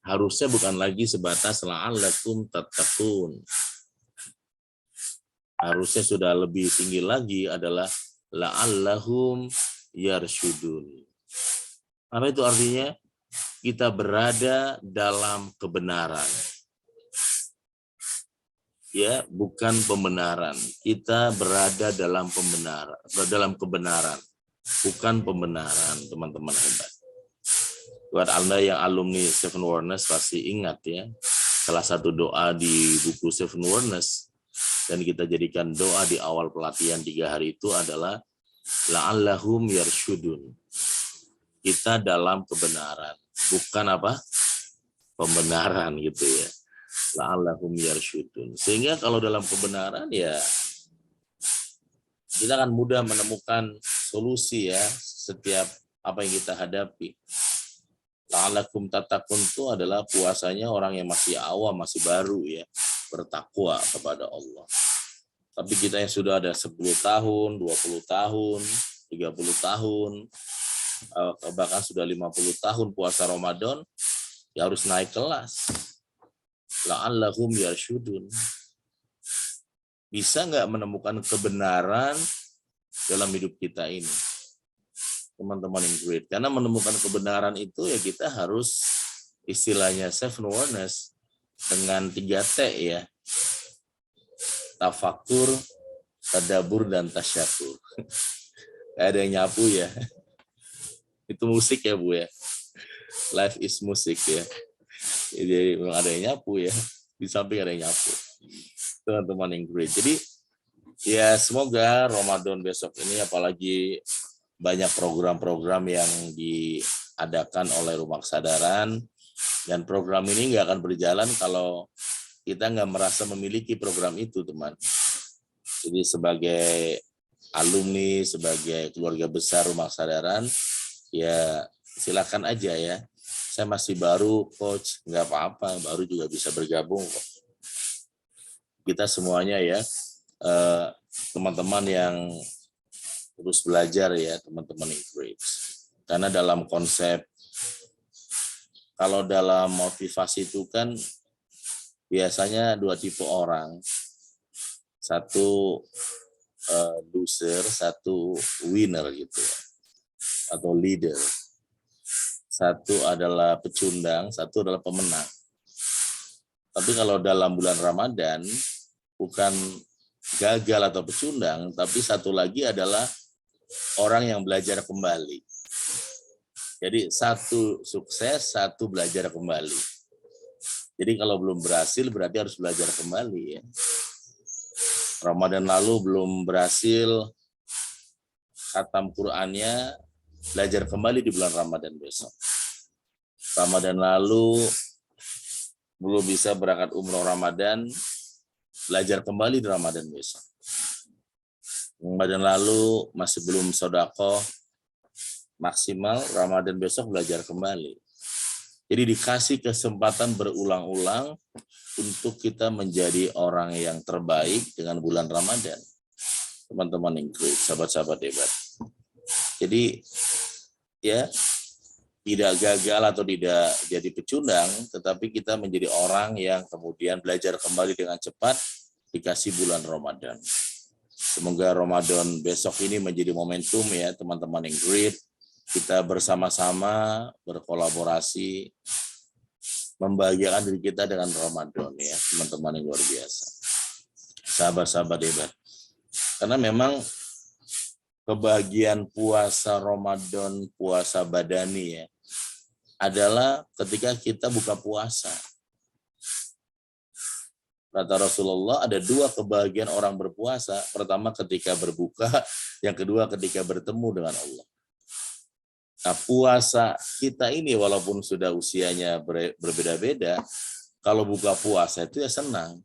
harusnya bukan lagi sebatas la'allakum tattaqun. Harusnya sudah lebih tinggi lagi adalah la'allahum yarsyudun. Apa itu artinya? Kita berada dalam kebenaran. Ya, bukan pembenaran. Kita berada dalam pembenaran, dalam kebenaran, bukan pembenaran, teman-teman hebat. Buat Anda yang alumni Seven Awareness pasti ingat, ya, salah satu doa di buku Seven Awareness dan kita jadikan doa di awal pelatihan 3 hari itu adalah la'allahum yarsyudun. Kita dalam kebenaran, bukan apa? Pembenaran, gitu ya. La'allahum yarsyudun. Sehingga kalau dalam kebenaran, ya kita akan mudah menemukan solusi, ya, setiap apa yang kita hadapi. La'allakum tattaqun itu adalah puasanya orang yang masih awam, masih baru, ya, bertakwa kepada Allah. Tapi kita yang sudah ada 10 tahun, 20 tahun, 30 tahun, bahkan sudah 50 tahun puasa Ramadan, ya harus naik kelas. La'allahum yarsyudun. Bisa nggak menemukan kebenaran dalam hidup kita ini, teman-teman yang great? Karena menemukan kebenaran itu, ya, kita harus istilahnya self-awareness dengan 3T, ya. Tafakur, tadabur, dan tasyakur. Ada yang nyapu, ya. Itu musik, ya, Bu, ya. Life is musik, ya. Jadi memang ada yang nyapu, ya. Di samping ada yang nyapu. Teman-teman yang great. Jadi, ya, semoga Ramadan besok ini, apalagi banyak program-program yang diadakan oleh Rumah Kesadaran, dan program ini nggak akan berjalan kalau kita nggak merasa memiliki program itu, teman. Jadi sebagai alumni, sebagai keluarga besar Rumah Kesadaran, ya silakan aja, ya. Saya masih baru, coach, nggak apa-apa, baru juga bisa bergabung kok. Kita semuanya, ya, teman-teman yang terus belajar, ya, teman-teman yang great. Karena dalam konsep, kalau dalam motivasi itu kan biasanya 2 tipe orang. satu loser, satu winner gitu ya, atau leader. Satu adalah pecundang, satu adalah pemenang. Tapi kalau dalam bulan Ramadan bukan gagal atau pecundang, tapi satu lagi adalah orang yang belajar kembali. Jadi satu sukses, satu belajar kembali. Jadi kalau belum berhasil berarti harus belajar kembali ya. Ramadan lalu belum berhasil khatam Qur'annya, belajar kembali di bulan Ramadan besok. Ramadan lalu belum bisa berangkat umroh Ramadan, belajar kembali di Ramadan besok. Ramadan lalu masih belum sedekah maksimal, Ramadan besok belajar kembali. Jadi dikasih kesempatan berulang-ulang untuk kita menjadi orang yang terbaik dengan bulan Ramadan. Teman-teman yang great, sahabat-sahabat hebat. Jadi ya tidak gagal atau tidak jadi pecundang, tetapi kita menjadi orang yang kemudian belajar kembali dengan cepat dikasih bulan Ramadan. Semoga Ramadan besok ini menjadi momentum ya teman-teman yang great. Kita bersama-sama berkolaborasi membahagiakan diri kita dengan Ramadan ya teman-teman yang luar biasa. Sahabat-sahabat hebat. Karena memang kebahagiaan puasa Ramadan, puasa badani ya, adalah ketika kita buka puasa. Kata Rasulullah ada dua kebahagiaan orang berpuasa. Pertama ketika berbuka, yang kedua ketika bertemu dengan Allah. Nah, puasa kita ini walaupun sudah usianya berbeda-beda, kalau buka puasa itu ya senang.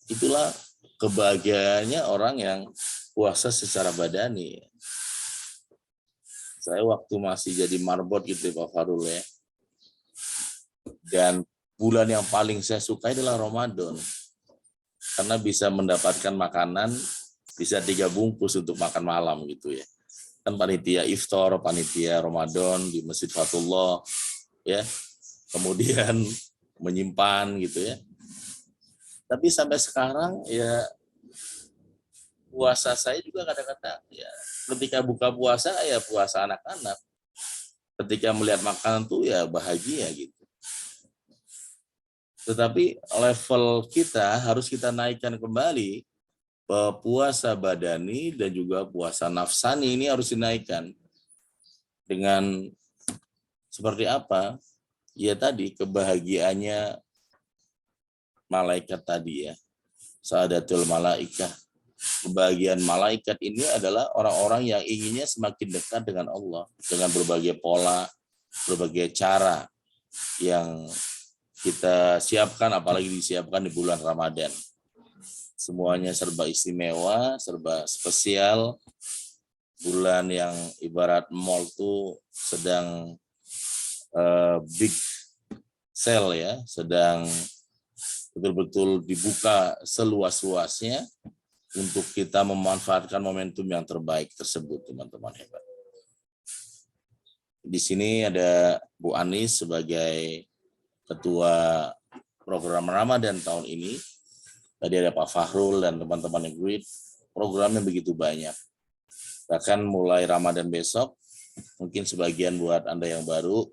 Itulah kebahagiaannya orang yang puasa secara badani. Saya waktu masih jadi marbot gitu Pak Farul ya. Dan bulan yang paling saya sukai adalah Ramadan. Karena bisa mendapatkan makanan, bisa 3 bungkus untuk makan malam gitu ya. Kan panitia iftar, panitia Ramadan di Masjid Fatullah ya. Kemudian menyimpan gitu ya. Tapi sampai sekarang ya puasa saya juga kadang-kadang ya ketika buka puasa ya puasa anak-anak. Ketika melihat makanan tuh ya bahagia gitu. Tetapi level kita harus kita naikkan kembali. Puasa badani dan juga puasa nafsani ini harus dinaikkan. Dengan seperti apa? Ya tadi kebahagiaannya malaikat tadi ya. Sa'adatul malaikah. Kebahagiaan malaikat ini adalah orang-orang yang inginnya semakin dekat dengan Allah. Dengan berbagai pola, berbagai cara yang kita siapkan, apalagi disiapkan di bulan Ramadan. Semuanya serba istimewa, serba spesial. Bulan yang ibarat mall tuh sedang big sale ya, sedang betul-betul dibuka seluas-luasnya untuk kita memanfaatkan momentum yang terbaik tersebut, teman-teman hebat. Di sini ada Bu Anis sebagai Ketua Program Ramadan tahun ini. Tadi ada Pak Fahrul dan teman-teman yang great. Programnya begitu banyak. Bahkan mulai Ramadan besok, mungkin sebagian buat Anda yang baru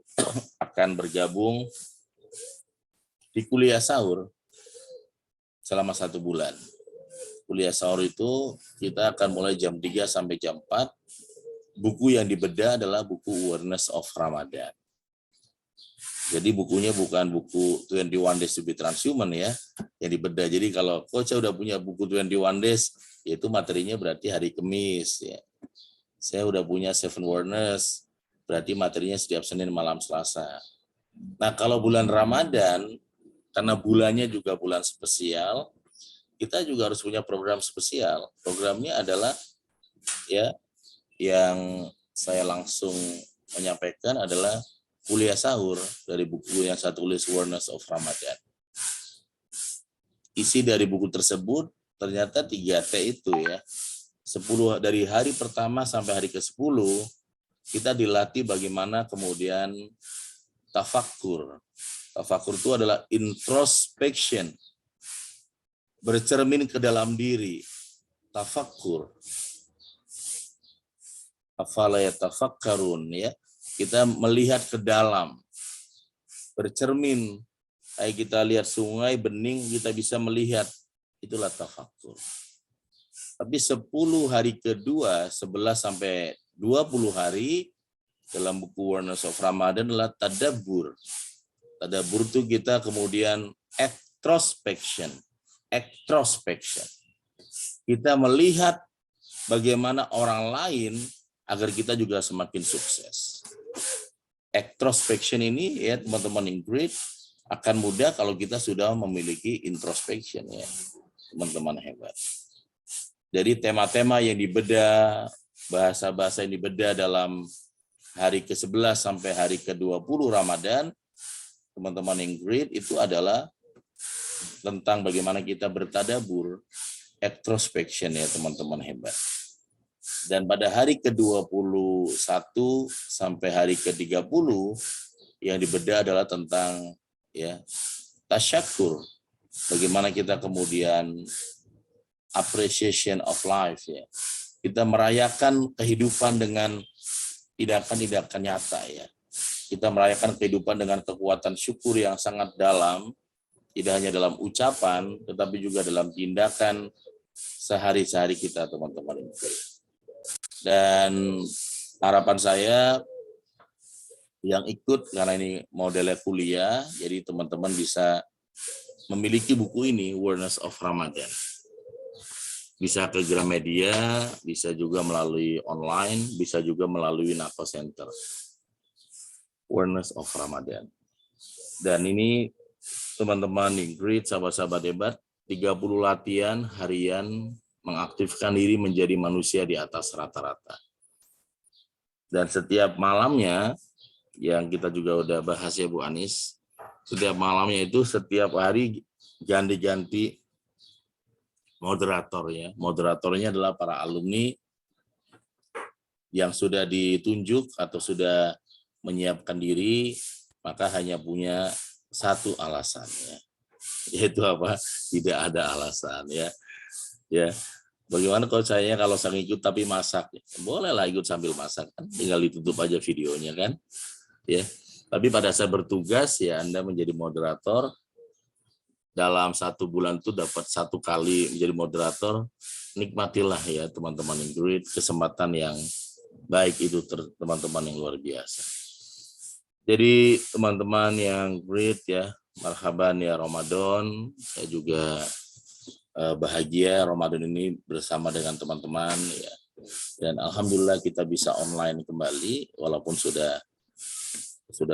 akan bergabung di kuliah sahur selama 1 bulan. Kuliah sahur itu kita akan mulai jam 3 sampai jam 4. Buku yang dibedah adalah buku Awareness of Ramadan. Jadi bukunya bukan buku 21 Days to be Transhuman ya, yang dibedah. Jadi kalau Coach udah punya buku 21 Days, yaitu materinya berarti hari Kamis ya. Saya udah punya 7 Awareness, berarti materinya setiap Senin malam Selasa. Nah kalau bulan Ramadan, karena bulannya juga bulan spesial, kita juga harus punya program spesial. Programnya adalah ya yang saya langsung menyampaikan adalah kuliah sahur dari buku yang saya tulis Awareness of Ramadan. Isi dari buku tersebut ternyata 3T itu ya. 10 dari hari pertama sampai hari ke-10 kita dilatih bagaimana kemudian tafakkur. Tafakkur itu adalah introspection. Bercermin ke dalam diri. tafakkur. Afala yatafakkarun, ya. Kita melihat ke dalam, bercermin. Kayak kita lihat sungai bening, kita bisa melihat. Itulah tafakkur. Tapi 10 hari kedua, 11 sampai 20 hari dalam buku Awareness of Ramadan adalah tadabbur. Tadabbur itu kita kemudian introspection. Kita melihat bagaimana orang lain agar kita juga semakin sukses. Introspection ini ya teman-teman Ingrid akan mudah kalau kita sudah memiliki introspection ya teman-teman hebat. Jadi tema-tema yang dibedah, bahasa-bahasa yang dibedah dalam hari ke-11 sampai hari ke-20 Ramadan, teman-teman Ingrid itu adalah tentang bagaimana kita bertadabur, introspection ya teman-teman hebat. Dan pada hari ke-21 sampai hari ke-30 yang dibedah adalah tentang ya tasyakur. Bagaimana kita kemudian appreciation of life ya. Kita merayakan kehidupan dengan tindakan-tindakan nyata ya. Kita merayakan kehidupan dengan kekuatan syukur yang sangat dalam, tidak hanya dalam ucapan tetapi juga dalam tindakan sehari-hari kita teman-teman. Dan harapan saya yang ikut karena ini modelnya kuliah, jadi teman-teman bisa memiliki buku ini Awareness of Ramadan. Bisa ke Gramedia, bisa juga melalui online, bisa juga melalui Nako Center. Awareness of Ramadan. Dan ini teman-teman Ingrid, sahabat-sahabat hebat, 30 latihan harian mengaktifkan diri menjadi manusia di atas rata-rata. Dan setiap malamnya, yang kita juga udah bahas ya Bu Anis, setiap malamnya itu setiap hari ganti-ganti moderator ya. Moderatornya adalah para alumni yang sudah ditunjuk atau sudah menyiapkan diri, maka hanya punya satu alasan ya. Yaitu apa? Tidak ada alasan ya. Ya. Bagaimana kalau saya ikut tapi masak? Bolehlah ikut sambil masak, kan? Tinggal ditutup aja videonya kan. Ya. Tapi pada saat bertugas ya Anda menjadi moderator dalam 1 bulan itu dapat 1 kali menjadi moderator, nikmatilah ya teman-teman Ingrid kesempatan yang baik itu teman-teman yang luar biasa. Jadi teman-teman yang great ya, marhaban ya Ramadan, saya juga bahagia Ramadan ini bersama dengan teman-teman ya. Dan alhamdulillah kita bisa online kembali walaupun sudah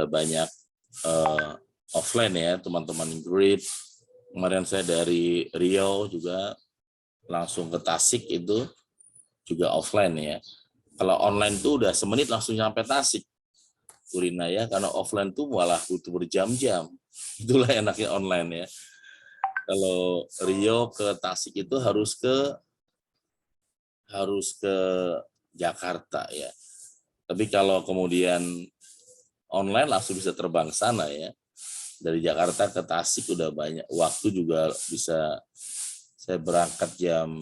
banyak offline ya teman-teman Ingrid. Kemarin saya dari Riau juga langsung ke Tasik itu juga offline ya. Kalau online tuh udah semenit langsung sampai Tasik. Urina ya, karena offline tuh malah butuh berjam-jam. Itulah enaknya online ya. Kalau Riau ke Tasik itu harus ke Jakarta ya. Tapi kalau kemudian online langsung bisa terbang sana ya. Dari Jakarta ke Tasik udah banyak. Waktu juga bisa saya berangkat jam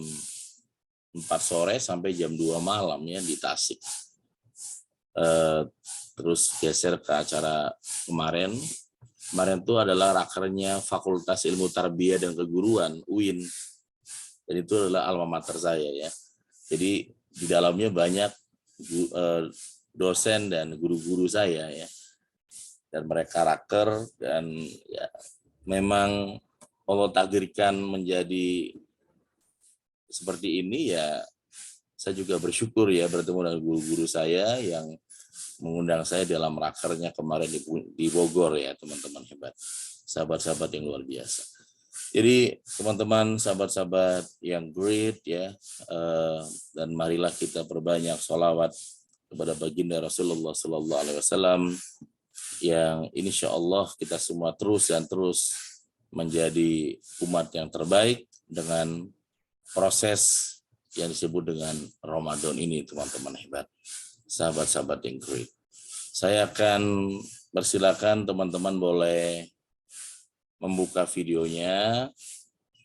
4 sore sampai jam 2 malam ya di Tasik. Terus geser ke acara kemarin. Kemarin itu adalah rakernya Fakultas Ilmu Tarbiyah dan Keguruan, UIN. Dan itu adalah alma mater saya ya. Jadi di dalamnya banyak dosen dan guru-guru saya ya. Dan mereka raker dan ya memang Allah takdirkan menjadi seperti ini ya. Saya juga bersyukur ya bertemu dengan guru-guru saya yang mengundang saya dalam rakernya kemarin di Bogor ya teman-teman hebat. Sahabat-sahabat yang luar biasa. Jadi teman-teman sahabat-sahabat yang great ya, dan marilah kita perbanyak sholawat kepada baginda Rasulullah Sallallahu Alaihi Wasallam yang insya Allah kita semua terus menjadi umat yang terbaik dengan proses yang disebut dengan Ramadan ini teman-teman hebat. Sahabat-sahabat yang great. Saya akan persilakan teman-teman boleh membuka videonya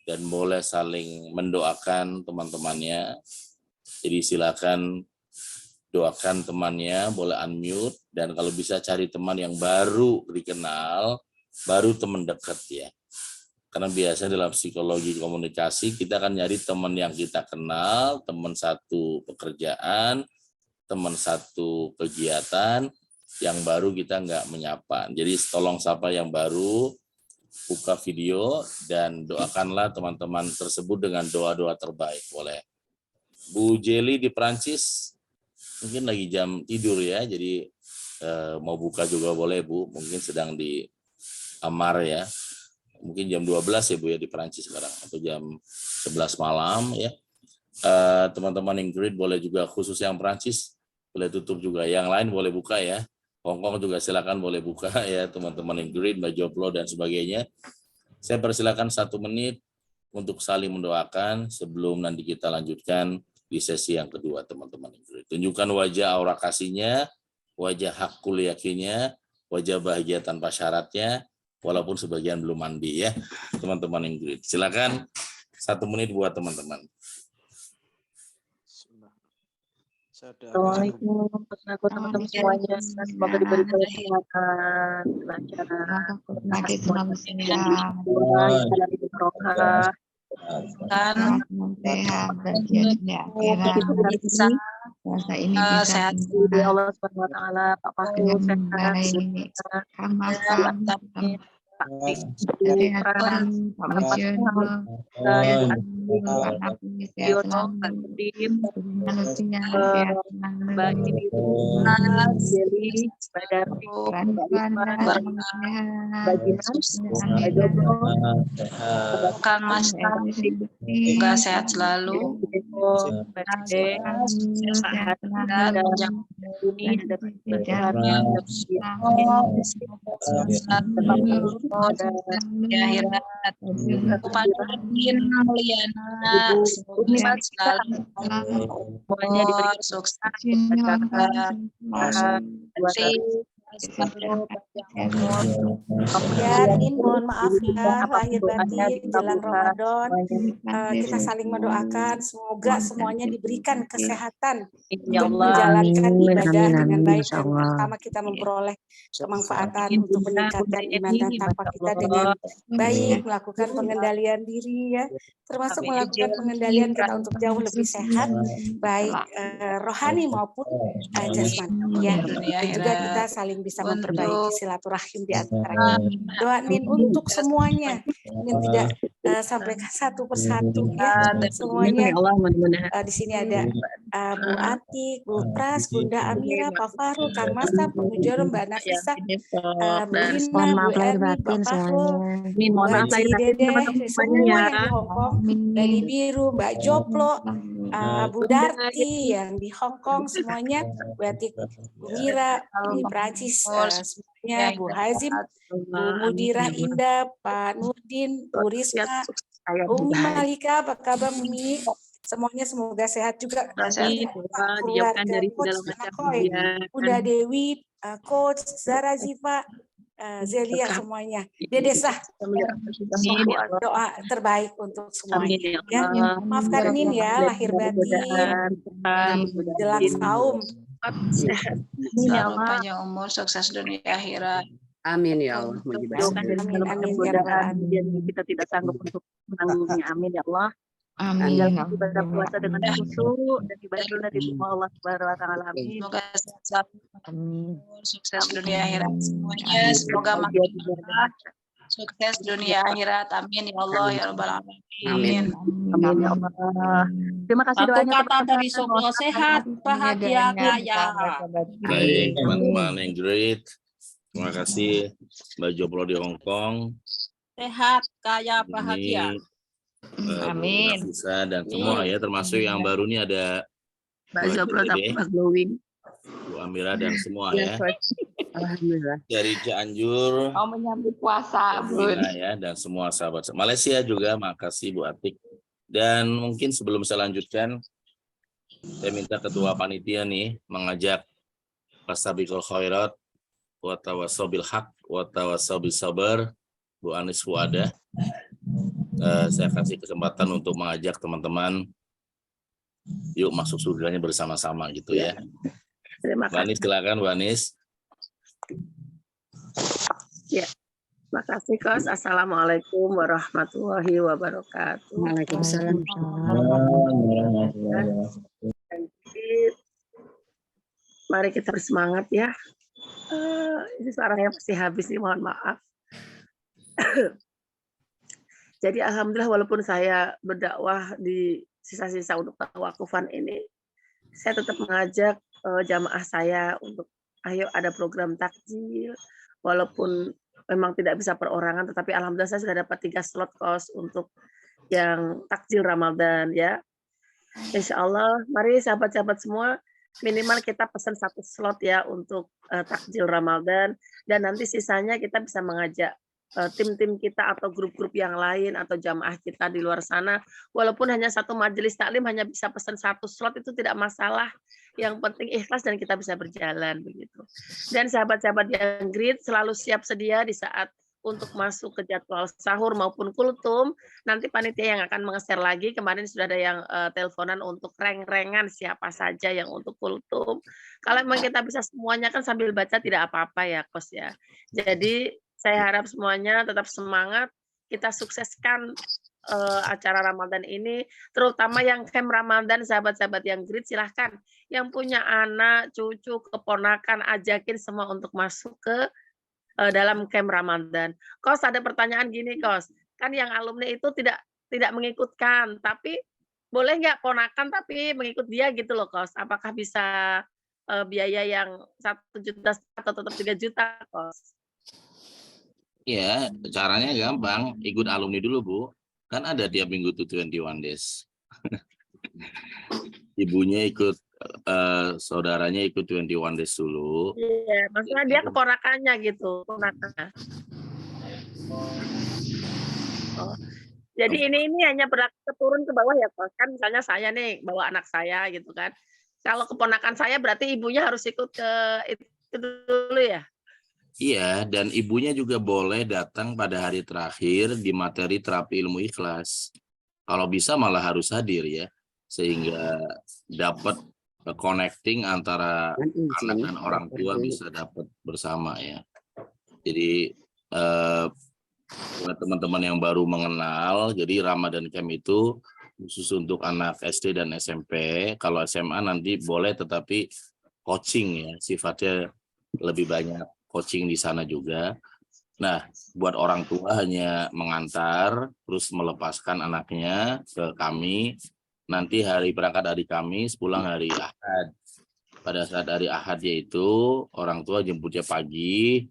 dan boleh saling mendoakan teman-temannya. Jadi silakan doakan temannya, boleh unmute, dan kalau bisa cari teman yang baru dikenal, baru teman dekat ya. Karena biasanya dalam psikologi komunikasi kita akan nyari teman yang kita kenal, teman satu pekerjaan, teman satu kegiatan, yang baru kita nggak menyapa. Jadi tolong sapa yang baru, buka video, dan doakanlah teman-teman tersebut dengan doa-doa terbaik. Boleh. Bu Jeli di Perancis, mungkin lagi jam tidur ya, jadi mau buka juga boleh Bu, mungkin sedang di kamar ya, mungkin jam 12 ya Bu ya di Perancis sekarang, atau jam 11 malam ya. Teman-teman Ingrid boleh juga, khusus yang Perancis boleh tutup juga, yang lain boleh buka ya. Hongkong juga silakan boleh buka ya teman-teman Ingrid, Mbak Joplo dan sebagainya. Saya persilakan 1 menit untuk saling mendoakan sebelum nanti kita lanjutkan di sesi yang kedua teman-teman Ingrid. Tunjukkan wajah aura kasihnya, wajah hakul yakinnya, wajah bahagia tanpa syaratnya, walaupun sebagian belum mandi ya teman-teman Ingrid. Silakan 1 menit buat teman-teman. Assalamualaikum teman-teman semuanya, semoga diberi kesehatan, kelancaran, sehat ya Allah Subhanahu Wa Taala, Pak Fahru sehat, Kang Mas semoga sehat selalu, di akhirat. Kepada Liana semoga selalu sukses, Ya, Nin, mohon maaf ya, lahir batin jelang Ramadan. Kita saling mendoakan, semoga semuanya diberikan kesehatan untuk menjalankan ibadah dengan baik. Yang pertama kita memperoleh kemanfaatan untuk meningkatkan iman dan takwa kita dengan baik, melakukan pengendalian diri ya, termasuk melakukan pengendalian kita untuk jauh lebih sehat, baik rohani maupun jasmani ya. Dan juga kita saling bisa memperbaiki silaturahim di antara kita. Doa Nin untuk semuanya, Nin tidak sampaikan satu persatu ya, semuanya. Di sini ada Bu Atik, Bu Pras, Bunda Amira, Pak Fahru, Kang Masa, Bu Mujoro, Mbak Nafisa, Bu Rina, Bu Erni, Pak Fahru, Bu Haji Dede, semua yang di Hongkong, dari Biru, Mbak Joplo, Bu Darti yang di Hongkong semuanya, Bu Atik, Bu Mira di Prancis semuanya, Bu Hazim, Bu Mudira Indah, Pak Nurdin, Bu Rizka, Umi Malika, apa kabar Umi? Semuanya semoga sehat juga. Keluarga Coach Nakoy, Bunda Dewi, Coach Zara Ziva, Zelia semuanya. Dedesah, doa terbaik untuk semuanya. Ya, maafkan Nin ya lahir batin, jelang saum. Selamat panjang umur, sukses dunia akhirat. Amin ya Allah. Amin ya Kita tidak sanggup untuk menanggungnya. Amin ya Allah. Amin. Ibadah puasa dengan khusyuk dan ibadah dari Allah Subhanahu Wa Taala. Amin. Semoga selalu sukses dunia akhirat semuanya. Semoga makin sukses dunia akhirat. Amin ya Allah ya Rabbal Alamin. Amin. Amin ya Allah. Terima kasih Satu doanya. kata dari Soko, sehat, bahagia, kaya. Baik teman-teman Ingrid, terima kasih Mbak Joplo di Hongkong. Sehat, kaya, bahagia. Amin. Bisa dan semua ya, termasuk yang baru ini ada Mbak Joplo tambah glowing. Bu Amira dan semua ya. Alhamdulillah. Dari Cianjur, Mau menyambut puasa, Bun. ya, dan semua sahabat Malaysia juga, makasih Bu Atik. Dan mungkin sebelum saya lanjutkan, saya minta ketua panitia nih mengajak Fastabiqul Khairat wa tawassaw bil haq wa tawassaw bis sabar, Bu Anis Fuada. saya kasih kesempatan untuk mengajak teman-teman yuk masuk surganya bersama-sama gitu ya. Terima Bu Anis, kasih. silakan Bu Anis. Ya, terima kasih Kos. Assalamualaikum warahmatullahi wabarakatuh. Waalaikumsalam. Jadi, mari kita bersemangat ya. Ini suaranya pasti habis nih, mohon maaf. Jadi alhamdulillah walaupun saya berdakwah di sisa-sisa untuk tawakufan ini, saya tetap mengajak jamaah saya untuk ayo ada program takjil, walaupun memang tidak bisa perorangan, tetapi alhamdulillah saya sudah dapat 3 slot Kos untuk yang takjil Ramadan ya. Insya Allah, mari sahabat-sahabat semua, minimal kita pesan 1 slot ya untuk takjil Ramadan, dan nanti sisanya kita bisa mengajak tim-tim kita atau grup-grup yang lain atau jamaah kita di luar sana, walaupun hanya 1 majelis taklim hanya bisa pesan 1 slot itu tidak masalah, yang penting ikhlas dan kita bisa berjalan begitu. Dan sahabat-sahabat yang grid selalu siap sedia di saat untuk masuk ke jadwal sahur maupun kultum, nanti panitia yang akan mengeser lagi, kemarin sudah ada yang teleponan untuk reng-rengan siapa saja yang untuk kultum. Kalau memang kita bisa semuanya kan sambil baca tidak apa-apa ya Kos ya. Jadi saya harap semuanya tetap semangat, kita sukseskan acara Ramadan ini, terutama yang camp Ramadan, sahabat-sahabat yang grid silahkan, yang punya anak, cucu, keponakan, ajakin semua untuk masuk ke dalam camp Ramadan. Kos ada pertanyaan gini Kos, kan yang alumni itu tidak mengikutkan, tapi boleh nggak ponakan tapi mengikut dia gitu loh Kos, apakah bisa biaya yang 1 juta atau tetap 3 juta Kos? Ya, caranya gampang. Ikut alumni dulu, Bu. Kan ada tiap minggu tuh 21 days. Ibunya ikut, saudaranya ikut 21 days dulu. Iya, maksudnya dia keponakannya gitu, keponakannya. Oh. Jadi ini hanya berlaku turun ke bawah ya, Kos. Kan misalnya saya nih bawa anak saya gitu kan. Kalau keponakan saya berarti ibunya harus ikut ke itu dulu ya? Iya, dan ibunya juga boleh datang pada hari terakhir di materi terapi ilmu ikhlas. Kalau bisa malah harus hadir ya, sehingga dapat connecting antara anak dan orang tua bisa dapat bersama ya. Jadi buat teman-teman yang baru mengenal, jadi Ramadan Camp itu khusus untuk anak SD dan SMP. Kalau SMA nanti boleh, tetapi coaching ya, sifatnya lebih banyak coaching di sana juga. Nah, buat orang tua hanya mengantar, terus melepaskan anaknya ke kami. Nanti berangkat hari Kamis, pulang hari Ahad. Pada saat hari Ahad yaitu orang tua jemputnya pagi,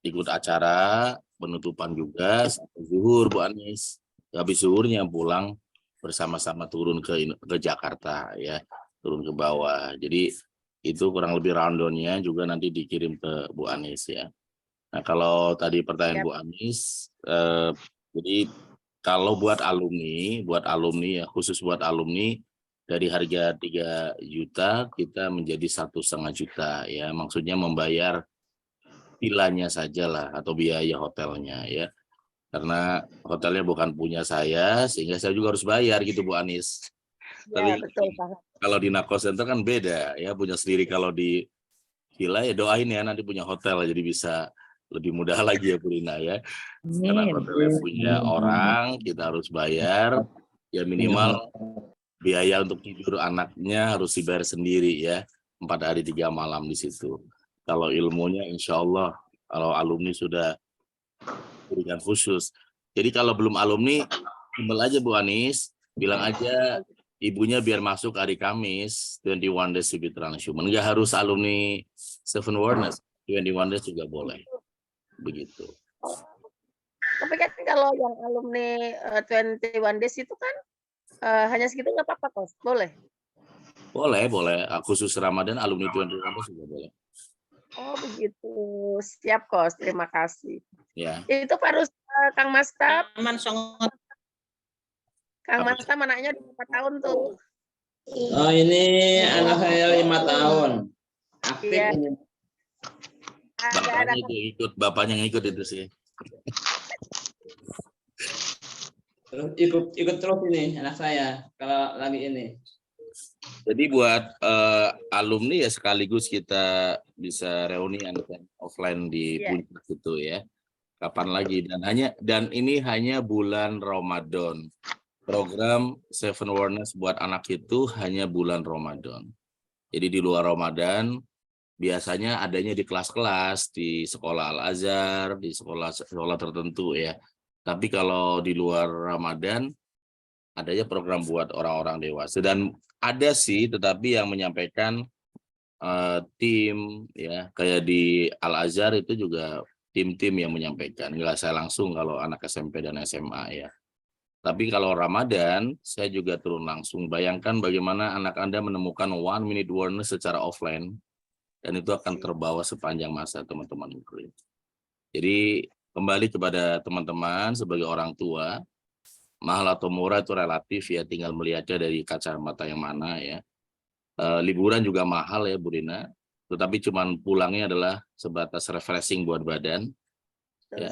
ikut acara penutupan juga sampai zuhur Bu Anis. Habis zuhurnya pulang bersama-sama turun ke Jakarta ya, turun ke bawah. Jadi itu kurang lebih rundown-nya juga nanti dikirim ke Bu Anis ya. Nah, kalau tadi pertanyaan Bu Anis, jadi kalau buat alumni ya, khusus buat alumni dari harga 3 juta kita menjadi 1,5 juta ya. Maksudnya membayar vilanya saja lah atau biaya hotelnya ya. Karena hotelnya bukan punya saya, sehingga saya juga harus bayar gitu Bu Anis. Tapi Ya, betul, Pak. kalau di Nako Center kan beda ya, punya sendiri. Kalau di villa ya doain ya nanti punya hotel jadi bisa lebih mudah lagi ya Bu Rina ya. Karena hotelnya punya orang, kita harus bayar ya, minimal biaya untuk tidur anaknya harus dibayar sendiri ya, 4 hari 3 malam di situ. Kalau ilmunya insya Allah, kalau alumni sudah berikan khusus. Jadi kalau belum alumni, email aja Bu Anis, bilang aja ibunya biar masuk hari Kamis 21 days to be transhuman. Nggak harus alumni Seven Wonders, 21 days juga boleh. Begitu. Tapi kan kalau yang alumni 21 days itu kan hanya segitu nggak apa-apa Kos, boleh? Boleh. Khusus Ramadan alumni 21 days juga boleh. Oh begitu, siap Kos, terima kasih. Ya. Itu harus Kang Mastap. Aman sangat. Kang Mastap anaknya 4 tahun tuh. Oh ini anak saya 5 tahun. Aktif Iya. ini. Bapaknya itu ikut, bapaknya ngikut itu sih. Terus ikut terus ini anak saya kalau lagi ini. Jadi buat alumni ya sekaligus kita bisa reunian kan offline di Puncak itu ya. Kapan lagi dan ini hanya bulan Ramadan. Program Seven Awareness buat anak itu hanya bulan Ramadan. Jadi di luar Ramadan biasanya adanya di kelas-kelas di sekolah Al-Azhar, di sekolah tertentu ya. Tapi kalau di luar Ramadan adanya program buat orang-orang dewasa dan ada sih, tetapi yang menyampaikan tim ya kayak di Al-Azhar itu juga tim-tim yang menyampaikan. Nggak saya langsung kalau anak SMP dan SMA ya. Tapi kalau Ramadan saya juga turun langsung. Bayangkan bagaimana anak Anda menemukan 1 minute awareness secara offline dan itu akan terbawa sepanjang masa teman-teman. Jadi kembali kepada teman-teman sebagai orang tua. Mahal atau murah itu relatif ya, tinggal melihatnya dari kacamata yang mana ya. Liburan juga mahal ya Bu Rina, tetapi cuman pulangnya adalah sebatas refreshing buat badan. Ya.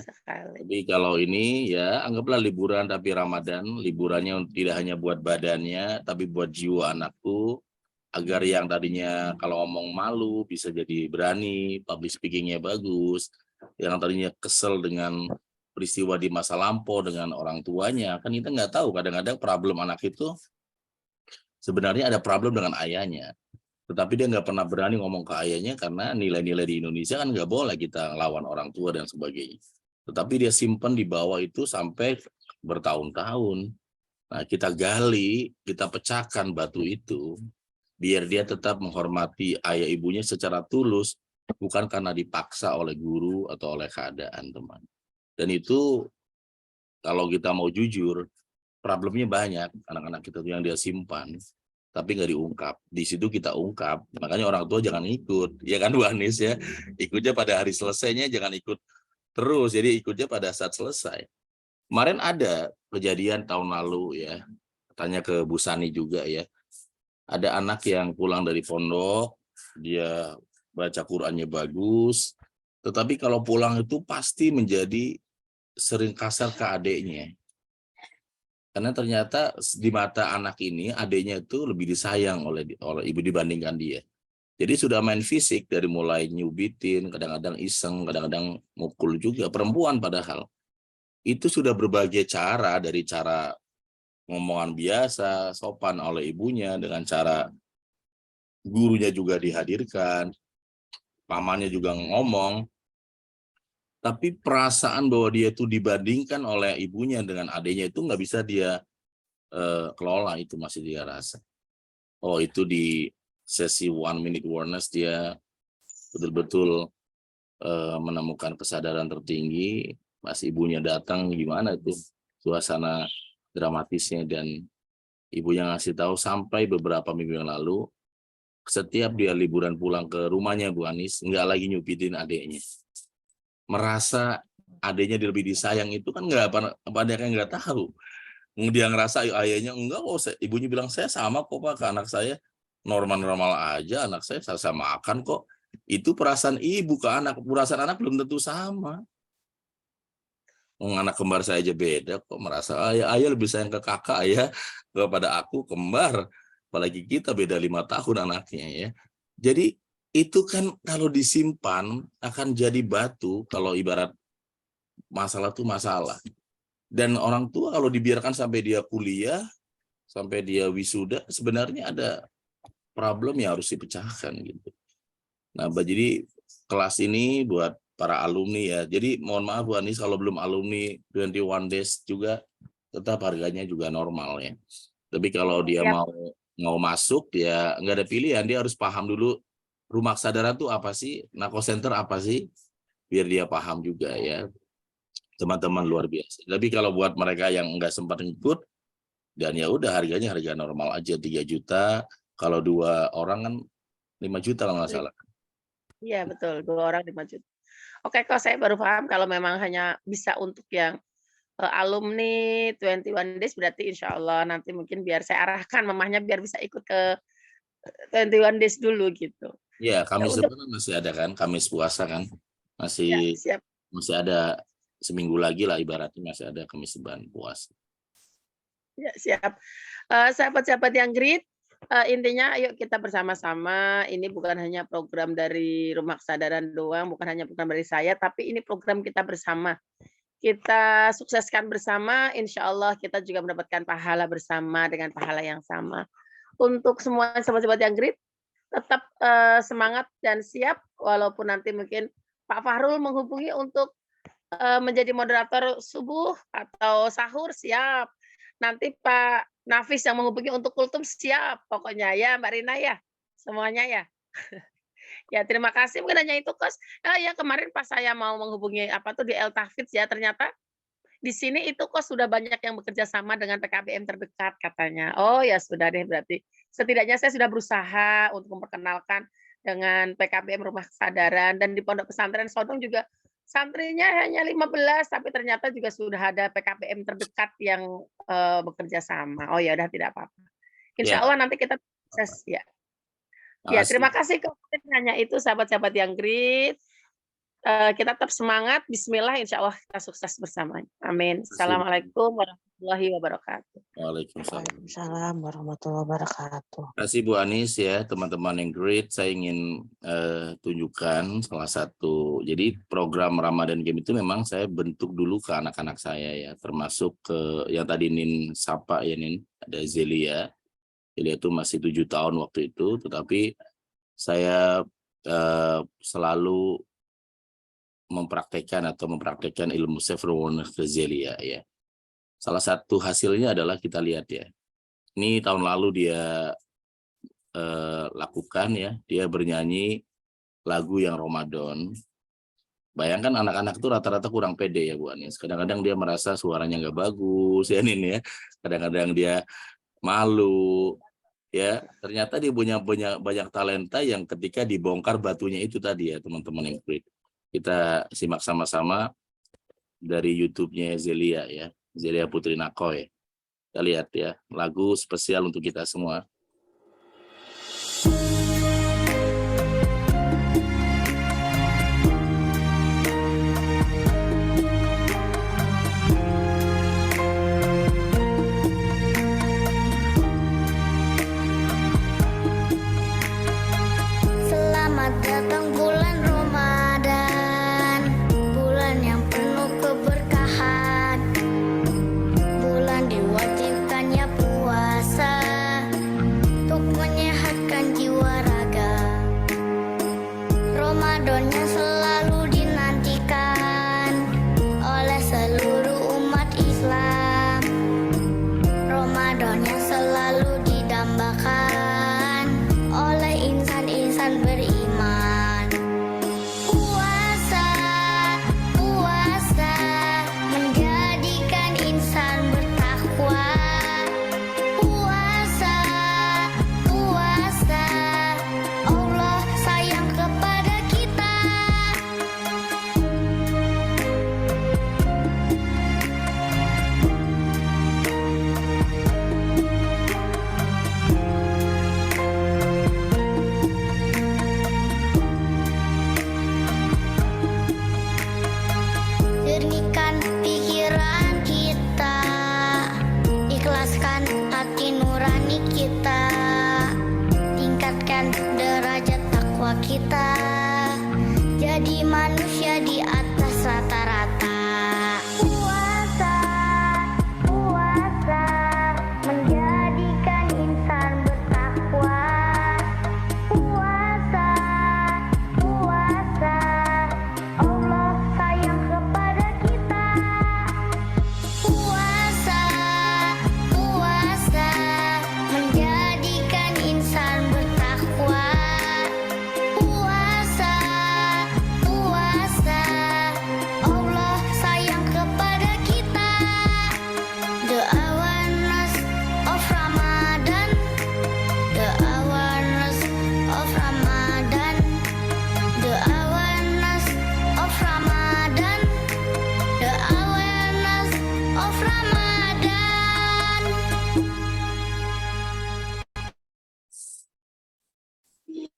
Jadi kalau ini ya anggaplah liburan tapi Ramadan, liburannya tidak hanya buat badannya, tapi buat jiwa anakku, agar yang tadinya kalau ngomong malu bisa jadi berani, public speakingnya bagus, yang tadinya kesel dengan peristiwa di masa lampau dengan orang tuanya, kan kita nggak tahu, kadang-kadang problem anak itu sebenarnya ada problem dengan ayahnya, tetapi dia nggak pernah berani ngomong ke ayahnya karena nilai-nilai di Indonesia kan nggak boleh kita lawan orang tua dan sebagainya. Tetapi dia simpan di bawah itu sampai bertahun-tahun. Nah, kita gali, kita pecahkan batu itu, biar dia tetap menghormati ayah ibunya secara tulus, bukan karena dipaksa oleh guru atau oleh keadaan, teman. Dan itu kalau kita mau jujur, problemnya banyak anak-anak kita yang dia simpan, tapi nggak diungkap. Di situ kita ungkap, makanya orang tua jangan ikut, ya kan Bu Anis ya, ikutnya pada hari selesainya, jangan ikut terus, jadi ikutnya pada saat selesai. Kemarin ada kejadian tahun lalu ya, tanya ke Bu Sani juga ya, ada anak yang pulang dari pondok, dia baca Qur'annya bagus, tetapi kalau pulang itu pasti menjadi sering kasar ke adiknya. Karena ternyata di mata anak ini, adiknya itu lebih disayang oleh ibu dibandingkan dia. Jadi sudah main fisik dari mulai nyubitin, kadang-kadang iseng, kadang-kadang mukul juga, perempuan padahal. Itu sudah berbagai cara, dari cara ngomongan biasa, sopan oleh ibunya, dengan cara gurunya juga dihadirkan, pamannya juga ngomong, tapi perasaan bahwa dia itu dibandingkan oleh ibunya dengan adiknya itu nggak bisa dia kelola, itu masih dia rasa. Oh, itu di sesi 1 minute awareness dia betul-betul menemukan kesadaran tertinggi. Pas ibunya datang, gimana itu suasana dramatisnya, dan ibunya ngasih tahu sampai beberapa minggu yang lalu, setiap dia liburan pulang ke rumahnya Bu Anis, nggak lagi nyupitin adiknya. Merasa adiknya lebih disayang itu kan banyak yang nggak tahu. Dia ngerasa ayahnya enggak kok, ibunya bilang saya sama kok Pak, ke anak saya normal-normal aja, anak saya makan kok. Itu perasaan ibu ke anak, perasaan anak belum tentu sama. Anak kembar saya aja beda kok, merasa ayah lebih sayang ke kakak ya kepada aku kembar, apalagi kita beda 5 tahun anaknya ya. Jadi itu kan kalau disimpan akan jadi batu, kalau ibarat masalah itu masalah. Dan orang tua kalau dibiarkan sampai dia kuliah, sampai dia wisuda, sebenarnya ada problem yang harus dipecahkan gitu. Nah, jadi kelas ini buat para alumni ya. Jadi mohon maaf Bu Anis, kalau belum alumni 21 days juga tetap harganya juga normal ya. Tapi kalau dia mau masuk ya nggak ada pilihan, dia harus paham dulu rumah kesadaran itu apa sih, narco center apa sih, biar dia paham juga ya. Teman-teman luar biasa. Tapi kalau buat mereka yang nggak sempat ngikut, dan ya udah harganya harga normal aja 3 juta. Kalau 2 orang kan 5 juta kalau nggak salah. Iya betul, 2 orang 5 juta. Oke, kok saya baru paham kalau memang hanya bisa untuk yang alumni 21 days, berarti insya Allah nanti mungkin biar saya arahkan mamahnya biar bisa ikut ke 21 days dulu gitu. Iya, Kamis depan masih ada kan, Kamis puasa kan, masih siap. Masih ada seminggu lagi lah ibaratnya, masih ada Kamis depan puasa. Ya, siap. Sahabat-sahabat yang great, intinya ayo kita bersama-sama, ini bukan hanya program dari Rumah Kesadaran doang, bukan hanya program dari saya, tapi ini program kita bersama. Kita sukseskan bersama, insya Allah kita juga mendapatkan pahala bersama dengan pahala yang sama. Untuk semua sahabat-sahabat yang great, tetap semangat dan siap, walaupun nanti mungkin Pak Fahrul menghubungi untuk menjadi moderator subuh atau sahur, siap. Nanti Pak Nafis yang menghubungi untuk kultum, siap. Pokoknya ya Mbak Rina ya, semuanya ya. Ya terima kasih, mungkin hanya itu Kos. Ya kemarin pas saya mau menghubungi apa tuh di El Tahfidz ya, ternyata di sini itu Kos sudah banyak yang bekerja sama dengan PKBM terdekat katanya. Oh ya sudah deh, berarti setidaknya saya sudah berusaha untuk memperkenalkan dengan PKBM Rumah Kesadaran, dan di Pondok Pesantren Sodong juga santrinya hanya 15, tapi ternyata juga sudah ada PKBM terdekat yang bekerja sama. Oh ya udah, tidak apa-apa. Insya Allah nanti kita sukses ya. Ya, terima kasih. Hanya itu sahabat-sahabat yang great. Kita tetap semangat. Bismillah, insya Allah kita sukses bersama. Amin. Assalamualaikum warahmatullahi wabarakatuh. Waalaikumsalam warahmatullahi wabarakatuh. Terima kasih Bu Anis ya, teman-teman yang great. Saya ingin tunjukkan salah satu. Jadi program Ramadan Game itu memang saya bentuk dulu ke anak-anak saya ya, termasuk ke yang tadi Nin sapa ya, Nin, ada Zelia. Zelia itu masih 7 tahun waktu itu, tetapi saya selalu mempraktekkan ilmu self-awareness ke Zelia ya. Salah satu hasilnya adalah kita lihat ya. Ini tahun lalu dia lakukan ya, dia bernyanyi lagu yang Ramadan. Bayangkan anak-anak itu rata-rata kurang pede ya Bu Anis. Kadang-kadang dia merasa suaranya nggak bagus ya Nin ya. Kadang-kadang dia malu ya. Ternyata dia punya banyak talenta yang ketika dibongkar batunya itu tadi ya teman-teman yang great. Kita simak sama-sama dari YouTube-nya Zelia ya, Zelia Putri Nakoy. Kita lihat ya, lagu spesial untuk kita semua. Selamat datang bulan Ramadan, bulan yang penuh keberkahan, bulan diwajibkannya puasa untuk menyehatkan jiwa raga. Ramadan yang selalu dinantikan oleh seluruh umat Islam, Ramadan yang selalu didambakan oleh insan-insan beriman. Puasa, puasa menjadikan insan bertakwa. Puasa, puasa Allah sayang kepada kita. Jernihkan pikiran kita, ikhlaskan hati nurani kita, tingkatkan derajat takwa kita, jadi manusia di atas rata-rata. Puasa, puasa menjadikan insan bertakwa. Puasa, puasa Allah sayang kepada kita. Puasa, puasa menjadikan insan bertakwa. Puasa, puasa Allah sayang kepada kita. The awareness of Ramadan, the awareness of Ramadan, the awareness of Ramadan, the awareness of Ramadan.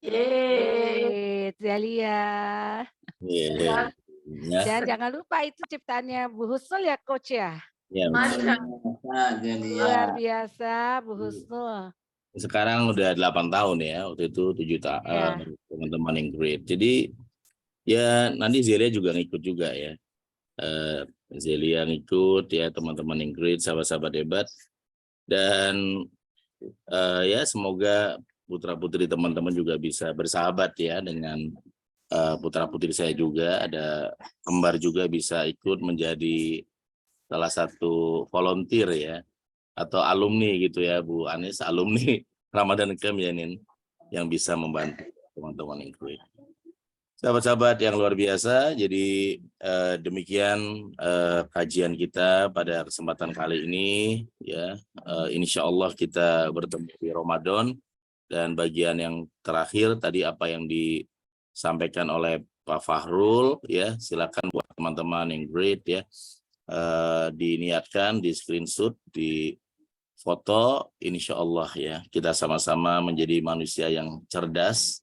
Yeay, Zelia. Iya. Dan jangan lupa itu ciptaannya Bu Husnul ya Coach ya. Ya, Luar biasa, Bu Husnul. sekarang udah 8 tahun ya, waktu itu 7 tahun teman-teman yang great. Jadi ya nanti Zelia juga ngikut juga ya. Zelia ngikut ya, teman-teman yang great, sahabat-sahabat hebat. Dan ya semoga putra-putri teman-teman juga bisa bersahabat ya dengan putra-putri saya juga. Ada kembar juga bisa ikut menjadi salah satu volunteer ya, atau alumni gitu ya Bu Anis, alumni Ramadan Camp ya Nin, yang bisa membantu teman-teman yang great. Sahabat-sahabat yang luar biasa, jadi demikian kajian kita pada kesempatan kali ini ya. Insya Allah kita bertemu di Ramadan, dan bagian yang terakhir tadi apa yang disampaikan oleh Pak Fahrul ya, silakan buat teman-teman yang great ya, diniatkan, di screenshot, di foto, insya Allah ya kita sama-sama menjadi manusia yang cerdas.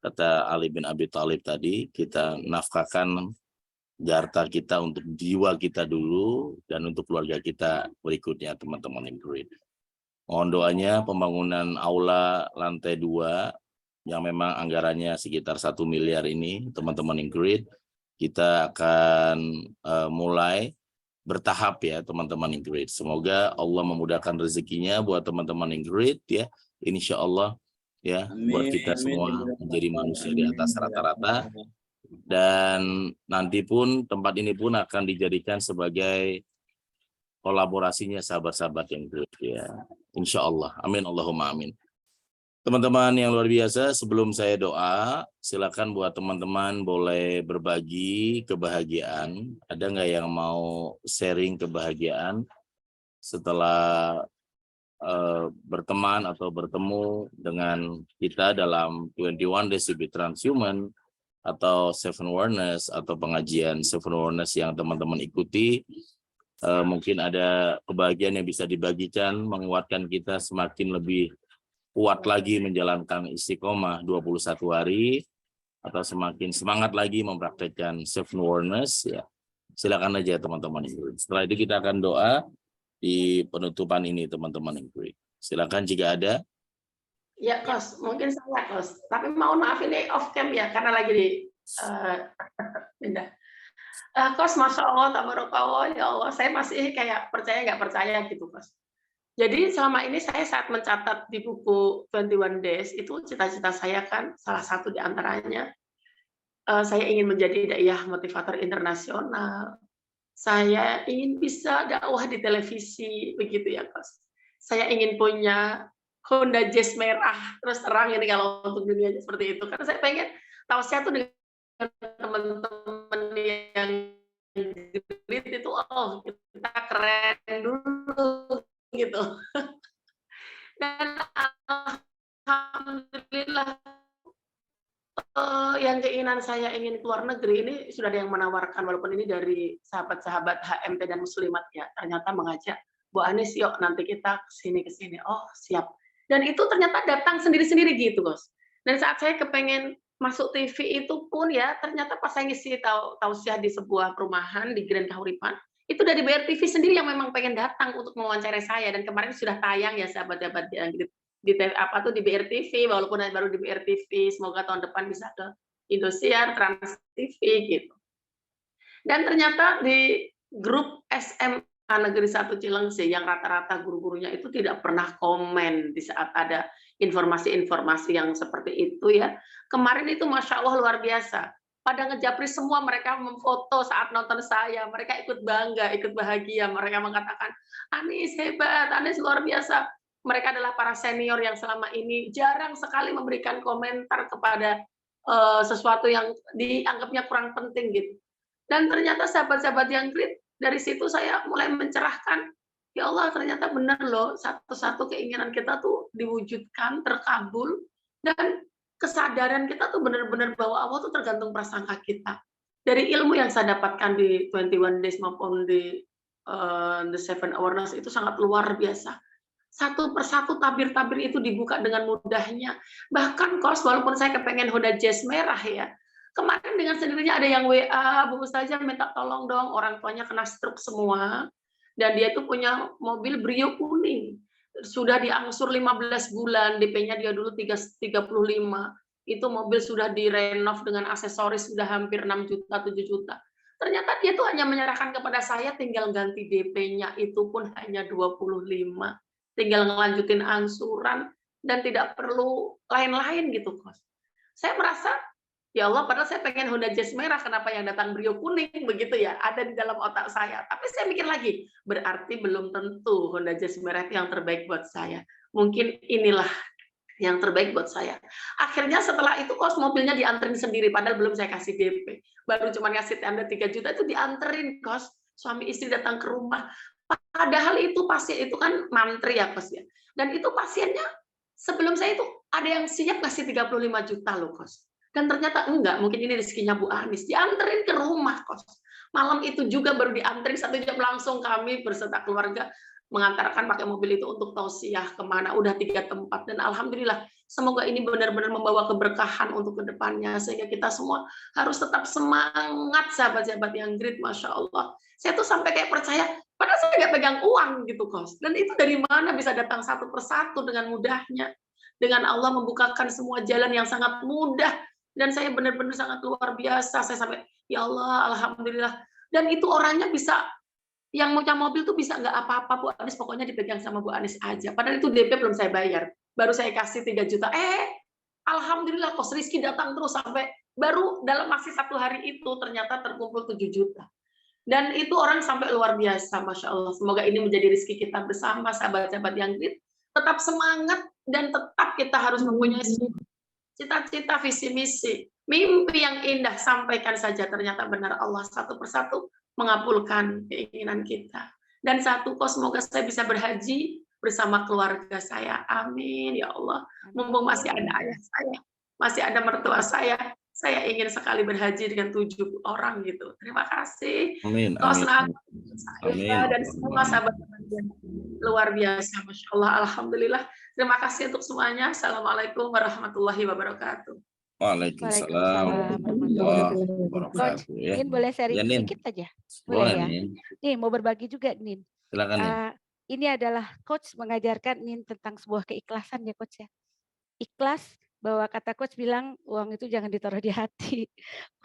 Kata Ali bin Abi Thalib tadi, kita nafkahkan harta kita untuk jiwa kita dulu dan untuk keluarga kita berikutnya, teman-teman yang great. Mohon doanya pembangunan aula lantai 2 yang memang anggarannya sekitar 1 miliar ini, teman-teman yang great, kita akan mulai bertahap ya teman-teman yang great. Semoga Allah memudahkan rezekinya buat teman-teman yang great ya, insya Allah ya, buat kita semua menjadi manusia di atas rata-rata. Dan nanti pun tempat ini pun akan dijadikan sebagai kolaborasinya sahabat-sahabat yang great ya, insya Allah, amin Allahumma amin. Teman-teman yang luar biasa, sebelum saya doa, silakan buat teman-teman boleh berbagi kebahagiaan. Ada nggak yang mau sharing kebahagiaan setelah berteman atau bertemu dengan kita dalam 21 Days to be Transhuman atau Seven Awareness atau pengajian Seven Awareness yang teman-teman ikuti? Mungkin ada kebahagiaan yang bisa dibagikan, menguatkan kita semakin lebih kuat lagi menjalankan istiqomah 21 hari, atau semakin semangat lagi mempraktekkan Seven Awareness ya. Silakan aja teman-teman. Setelah itu kita akan doa di penutupan ini teman-teman yang great. Silakan jika ada. Ya Kos, mungkin saya Kos. Tapi mohon maaf ini off cam ya, karena lagi di pindah. Kos, Masya Allah, tabarakallah, ya Allah, saya masih kayak percaya nggak percaya gitu Kos. Jadi selama ini saya saat mencatat di buku 21 Days, itu cita-cita saya kan, salah satu di antaranya, saya ingin menjadi daiyah motivator internasional. Saya ingin bisa dakwah di televisi, begitu ya Kos. Saya ingin punya Honda Jazz merah, terus terang ini kalau untuk dunia seperti itu. Karena saya pengen tahu saya tuh dengan teman-teman yang great itu, oh kita keren dulu gitu. Dan alhamdulillah yang keinginan saya ingin keluar negeri ini sudah ada yang menawarkan, walaupun ini dari sahabat-sahabat HMT dan muslimat ya, ternyata mengajak Bu Anis yuk nanti kita kesini. Oh siap. Dan itu ternyata datang sendiri-sendiri gitu Bos. Dan saat saya kepengen masuk TV itu pun ya, ternyata pas saya ngisi tausiah di sebuah perumahan di Grand Kahuripan, itu dari BRTV sendiri yang memang pengen datang untuk mewawancarai saya. Dan kemarin sudah tayang ya sahabat-sahabat yang di BRTV, walaupun baru di BRTV, semoga tahun depan bisa ke Indosiar, Trans TV gitu. Dan ternyata di grup SMA Negeri 1 Cilengsi yang rata-rata guru-gurunya itu tidak pernah komen di saat ada informasi-informasi yang seperti itu ya. Kemarin itu Masya Allah luar biasa. Pada ngejapri semua, mereka memfoto saat nonton saya, mereka ikut bangga, ikut bahagia, mereka mengatakan, Anis hebat, Anis luar biasa. Mereka adalah para senior yang selama ini jarang sekali memberikan komentar kepada sesuatu yang dianggapnya kurang penting gitu. Dan ternyata sahabat-sahabat yang great, dari situ saya mulai mencerahkan, ya Allah ternyata benar loh, satu-satu keinginan kita tuh diwujudkan, terkabul, dan kesadaran kita tuh benar-benar bahwa Allah tuh tergantung prasangka kita. Dari ilmu yang saya dapatkan di 21 Days maupun di The Seven Awareness itu sangat luar biasa. Satu persatu tabir-tabir itu dibuka dengan mudahnya. Bahkan Kos, walaupun saya kepengen Honda Jazz merah ya, kemarin dengan sendirinya ada yang WA, Bu Ustazah minta tolong dong, orang tuanya kena stroke semua, Dan dia itu punya mobil Brio kuning. Sudah diangsur 15 bulan, DP-nya dia dulu 35. Itu mobil sudah direnov dengan aksesoris sudah hampir 6 juta, 7 juta. Ternyata dia tuh hanya menyerahkan kepada saya, tinggal ganti DP-nya, itu pun hanya 25. Tinggal ngelanjutin angsuran, dan tidak perlu lain-lain gitu, Kos. Saya merasa, ya Allah, padahal saya pengen Honda Jazz merah, kenapa yang datang Brio kuning, begitu ya, ada di dalam otak saya. Tapi saya mikir lagi, berarti belum tentu Honda Jazz merah itu yang terbaik buat saya. Mungkin inilah yang terbaik buat saya. Akhirnya setelah itu, Kos, mobilnya dianterin sendiri, padahal belum saya kasih DP. Baru cuma ngasih tanda 3 juta, itu dianterin, Kos. Suami istri datang ke rumah. Padahal itu pasien itu kan mantri ya, Kos ya. Dan itu pasiennya sebelum saya itu ada yang siap ngasih 35 juta loh, Kos. Dan ternyata enggak, mungkin ini rezekinya Bu Anis. Dianterin ke rumah, Kos. Malam itu juga baru dianterin, 1 jam langsung kami berserta keluarga mengantarkan pakai mobil itu untuk tausiah kemana, udah 3 tempat. Dan alhamdulillah, semoga ini benar-benar membawa keberkahan untuk kedepannya, sehingga kita semua harus tetap semangat, sahabat-sahabat yang great, Masya Allah. Saya tuh sampai kayak percaya, padahal saya nggak pegang uang gitu, Kos. Dan itu dari mana bisa datang satu persatu dengan mudahnya. Dengan Allah membukakan semua jalan yang sangat mudah. Dan saya benar-benar sangat luar biasa. Saya sampai, ya Allah, alhamdulillah. Dan itu orangnya bisa, yang punya mobil tuh bisa nggak apa-apa, Bu Anis, pokoknya dipegang sama Bu Anis aja. Padahal itu DP belum saya bayar. Baru saya kasih 3 juta. Alhamdulillah, Kos, Rizky datang terus sampai baru dalam masih 1 hari itu ternyata terkumpul 7 juta. Dan itu orang sampai luar biasa, Masya Allah. Semoga ini menjadi rezeki kita bersama, sahabat-sahabat yang great. Tetap semangat dan tetap kita harus mempunyai cita-cita, visi misi, mimpi yang indah, sampaikan saja. Ternyata benar Allah satu persatu mengabulkan keinginan kita. Dan satu, Kos, semoga saya bisa berhaji bersama keluarga saya. Amin, ya Allah. Mumpung masih ada ayah saya, masih ada mertua saya ingin sekali berhaji dengan 7 orang gitu. Terima kasih. Amin. Kos, Amin. dan semua sahabat-sahabat yang luar biasa. Masya Allah, alhamdulillah. Terima kasih untuk semuanya. Assalamualaikum warahmatullahi wabarakatuh. Waalaikumsalam warahmatullahi wabarakatuh. Ya. Nin, boleh sharing Ya, Nin. sedikit aja? Boleh, ya? Nin. Nih, mau berbagi juga, Nin. Silakan, Nin. Ini adalah Coach mengajarkan Nin tentang sebuah keikhlasan ya, Coach ya. Ikhlas, bahwa kata Coach bilang uang itu jangan ditaruh di hati.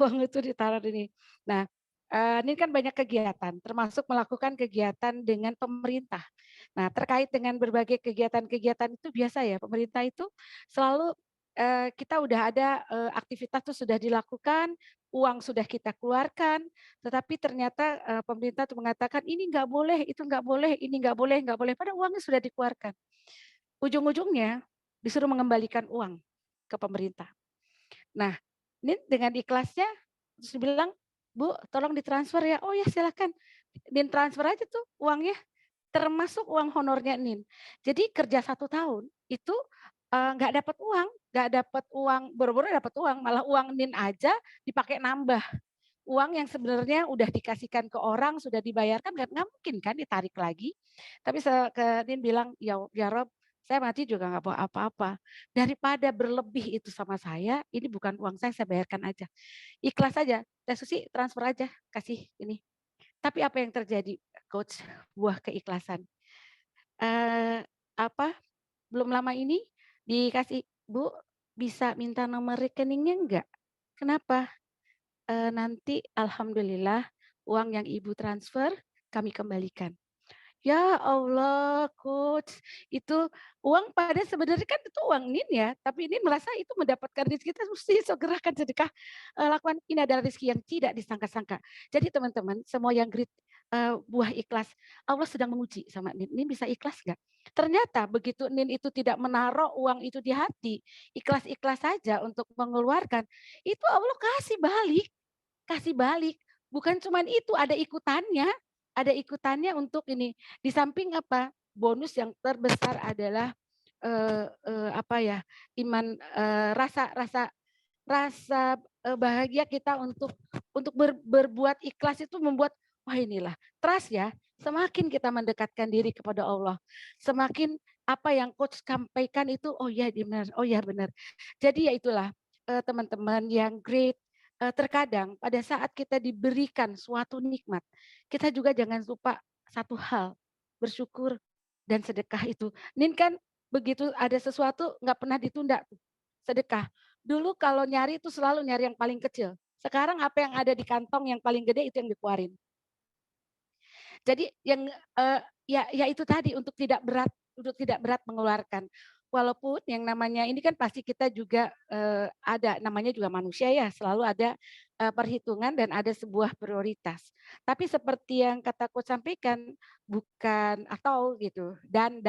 Uang itu ditaruh di ini. Nah, Nin kan banyak kegiatan, termasuk melakukan kegiatan dengan pemerintah. Nah, terkait dengan berbagai kegiatan-kegiatan itu biasa ya, pemerintah itu selalu kita udah ada aktivitas itu sudah dilakukan, uang sudah kita keluarkan, tetapi ternyata pemerintah itu mengatakan ini nggak boleh, itu nggak boleh, ini nggak boleh, padahal uangnya sudah dikeluarkan. Ujung-ujungnya disuruh mengembalikan uang ke pemerintah. Nah, ini dengan ikhlasnya terus bilang, Bu, tolong ditransfer ya. Oh ya, silakan. Nin transfer aja tuh uangnya, termasuk uang honornya Nin. Jadi kerja 1 tahun itu nggak dapat uang, boro-boro dapat uang, malah uang Nin aja dipakai nambah. Uang yang sebenarnya udah dikasihkan ke orang, sudah dibayarkan, nggak mungkin kan ditarik lagi. Tapi Nin bilang, ya Rob, saya mati juga nggak bawa apa-apa. Daripada berlebih itu sama saya, ini bukan uang saya bayarkan aja. Ikhlas aja, Susi transfer aja, kasih ini. Tapi apa yang terjadi, Coach? Buah keikhlasan. Belum lama ini dikasih, Bu, bisa minta nomor rekeningnya enggak? Kenapa? Nanti alhamdulillah uang yang Ibu transfer kami kembalikan. Ya Allah, Coach, itu uang pada sebenarnya kan itu uang Nin ya, tapi Nin merasa itu mendapatkan rezeki, kita mesti segerakan sedekah, lakukan. Ini adalah rezeki yang tidak disangka-sangka. Jadi teman-teman, semua yang great, buah ikhlas, Allah sedang menguji sama Nin. Nin bisa ikhlas nggak? Ternyata begitu Nin itu tidak menaruh uang itu di hati, ikhlas-ikhlas saja untuk mengeluarkan, itu Allah kasih balik. Bukan cuma itu, ada ikutannya untuk ini. Di samping apa? Bonus yang terbesar adalah iman, rasa bahagia kita untuk berbuat ikhlas itu membuat, wah inilah trust ya. Semakin kita mendekatkan diri kepada Allah, semakin apa yang Coach sampaikan itu, oh ya benar. Jadi ya itulah teman-teman yang great. Terkadang pada saat kita diberikan suatu nikmat, kita juga jangan lupa satu hal, bersyukur dan sedekah itu. Nin kan begitu ada sesuatu nggak pernah ditunda tuh, sedekah. Dulu kalau nyari itu selalu nyari yang paling kecil. Sekarang apa yang ada di kantong yang paling gede itu yang dikeluarin. Jadi yang ya itu tadi untuk tidak berat mengeluarkan. Walaupun yang namanya ini kan pasti kita juga ada namanya juga manusia ya, selalu ada perhitungan dan ada sebuah prioritas. Tapi seperti yang kata Coach sampaikan, bukan atau gitu, dan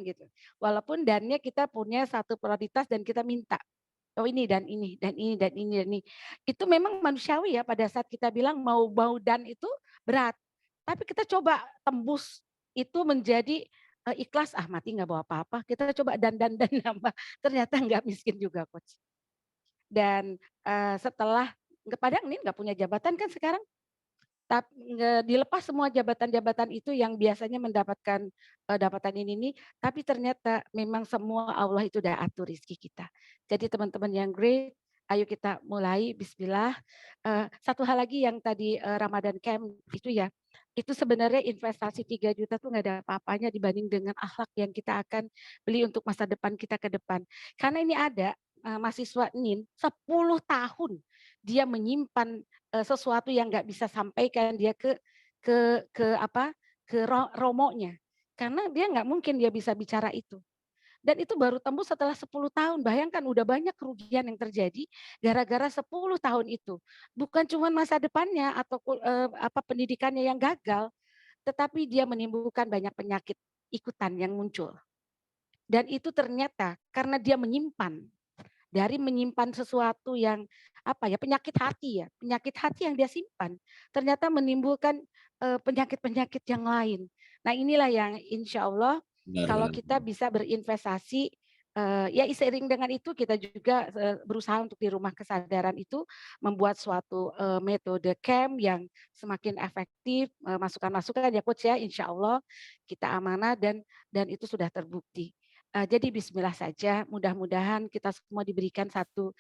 gitu. Walaupun dannya kita punya satu prioritas dan kita minta. Oh ini dan ini dan ini dan ini dan ini. Itu memang manusiawi ya pada saat kita bilang mau dan itu berat. Tapi kita coba tembus itu menjadi ikhlas, mati nggak bawa apa-apa. Kita coba dan nambah. Ternyata nggak miskin juga, Coach. Dan setelah padahal ini nggak punya jabatan kan sekarang. Tapi dilepas semua jabatan-jabatan itu yang biasanya mendapatkan dapatan ini, tapi ternyata memang semua Allah itu udah atur rezeki kita. Jadi teman-teman yang great, ayo kita mulai bismillah. Satu hal lagi yang tadi Ramadan Camp itu ya, itu sebenarnya investasi 3 juta tuh nggak ada apa-apanya dibanding dengan akhlak yang kita akan beli untuk masa depan kita ke depan. Karena ini ada mahasiswa NIN 10 tahun dia menyimpan sesuatu yang nggak bisa sampaikan dia ke romonya, karena dia nggak mungkin dia bisa bicara itu. Dan itu baru tembus setelah 10 tahun. Bayangkan udah banyak kerugian yang terjadi gara-gara 10 tahun itu. Bukan cuma masa depannya atau pendidikannya yang gagal, tetapi dia menimbulkan banyak penyakit ikutan yang muncul. Dan itu ternyata karena dia menyimpan sesuatu yang penyakit hati yang dia simpan, ternyata menimbulkan penyakit-penyakit yang lain. Nah inilah yang insya Allah kalau kita bisa berinvestasi, ya seiring dengan itu kita juga berusaha untuk di rumah kesadaran itu membuat suatu metode camp yang semakin efektif, masukan-masukan ya Coach ya, insya Allah kita amanah dan itu sudah terbukti. Jadi bismillah saja, mudah-mudahan kita semua diberikan satu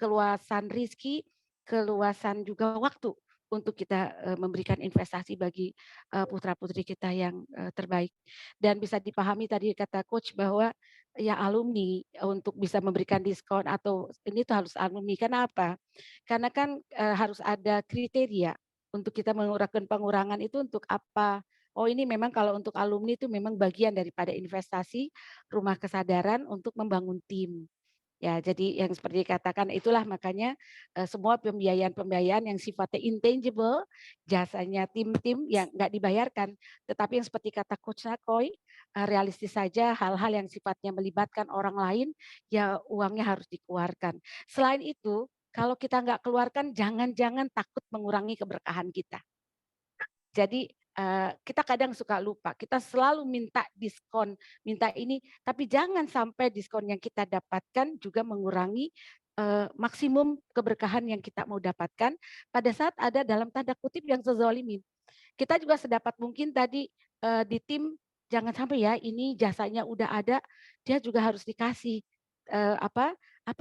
keluasan rezeki, keluasan juga waktu untuk kita memberikan investasi bagi putra-putri kita yang terbaik. Dan bisa dipahami tadi kata Coach bahwa ya alumni untuk bisa memberikan diskon atau ini tuh harus alumni. Kenapa? Karena kan harus ada kriteria untuk kita mengurangkan pengurangan itu untuk apa? Oh ini memang kalau untuk alumni itu memang bagian daripada investasi rumah kesadaran untuk membangun tim. Ya, jadi yang seperti dikatakan itulah makanya semua pembiayaan-pembiayaan yang sifatnya intangible, jasanya tim-tim yang nggak dibayarkan, tetapi yang seperti kata Coach Nakoy, realistis saja hal-hal yang sifatnya melibatkan orang lain, ya uangnya harus dikeluarkan. Selain itu, kalau kita nggak keluarkan, jangan-jangan takut mengurangi keberkahan kita. Jadi kita kadang suka lupa, kita selalu minta diskon, minta ini, tapi jangan sampai diskon yang kita dapatkan juga mengurangi maksimum keberkahan yang kita mau dapatkan pada saat ada dalam tanda kutip yang sezalimin. Kita juga sedapat mungkin tadi di tim, jangan sampai ya ini jasanya udah ada, dia juga harus dikasih apa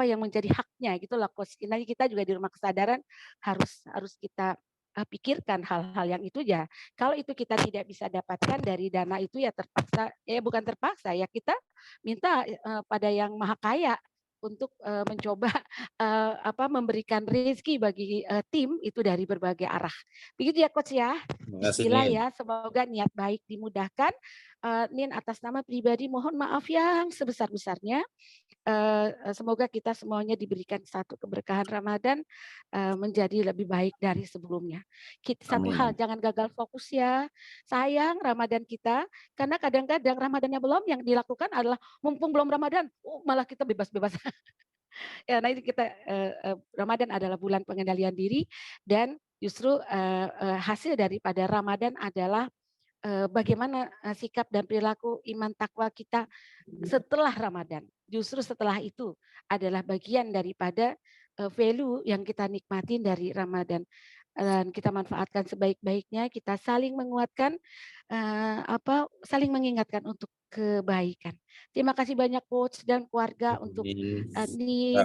yang menjadi haknya gitu loh Coach. Nah, kita juga di rumah kesadaran harus kita pikirkan hal-hal yang itu ya. Kalau itu kita tidak bisa dapatkan dari dana itu ya terpaksa, ya bukan terpaksa ya kita minta pada yang maha kaya untuk mencoba memberikan rezeki bagi tim itu dari berbagai arah. Begitu ya Coach ya. Bismillah ya, semoga niat baik dimudahkan. Nin atas nama pribadi mohon maaf yang sebesar-besarnya. Semoga kita semuanya diberikan satu keberkahan Ramadan menjadi lebih baik dari sebelumnya. Satu hal, jangan gagal fokus ya. Sayang Ramadan kita, karena kadang-kadang Ramadannya belum, yang dilakukan adalah mumpung belum Ramadan, malah kita bebas-bebas. Ya, nah itu kita Ramadan adalah bulan pengendalian diri dan justru hasil daripada Ramadan adalah bagaimana sikap dan perilaku iman takwa kita setelah Ramadan. Justru setelah itu adalah bagian daripada value yang kita nikmatin dari Ramadan. Dan kita manfaatkan sebaik-baiknya, kita saling menguatkan, saling mengingatkan untuk kebaikan. Terima kasih banyak Coach dan keluarga untuk Nin,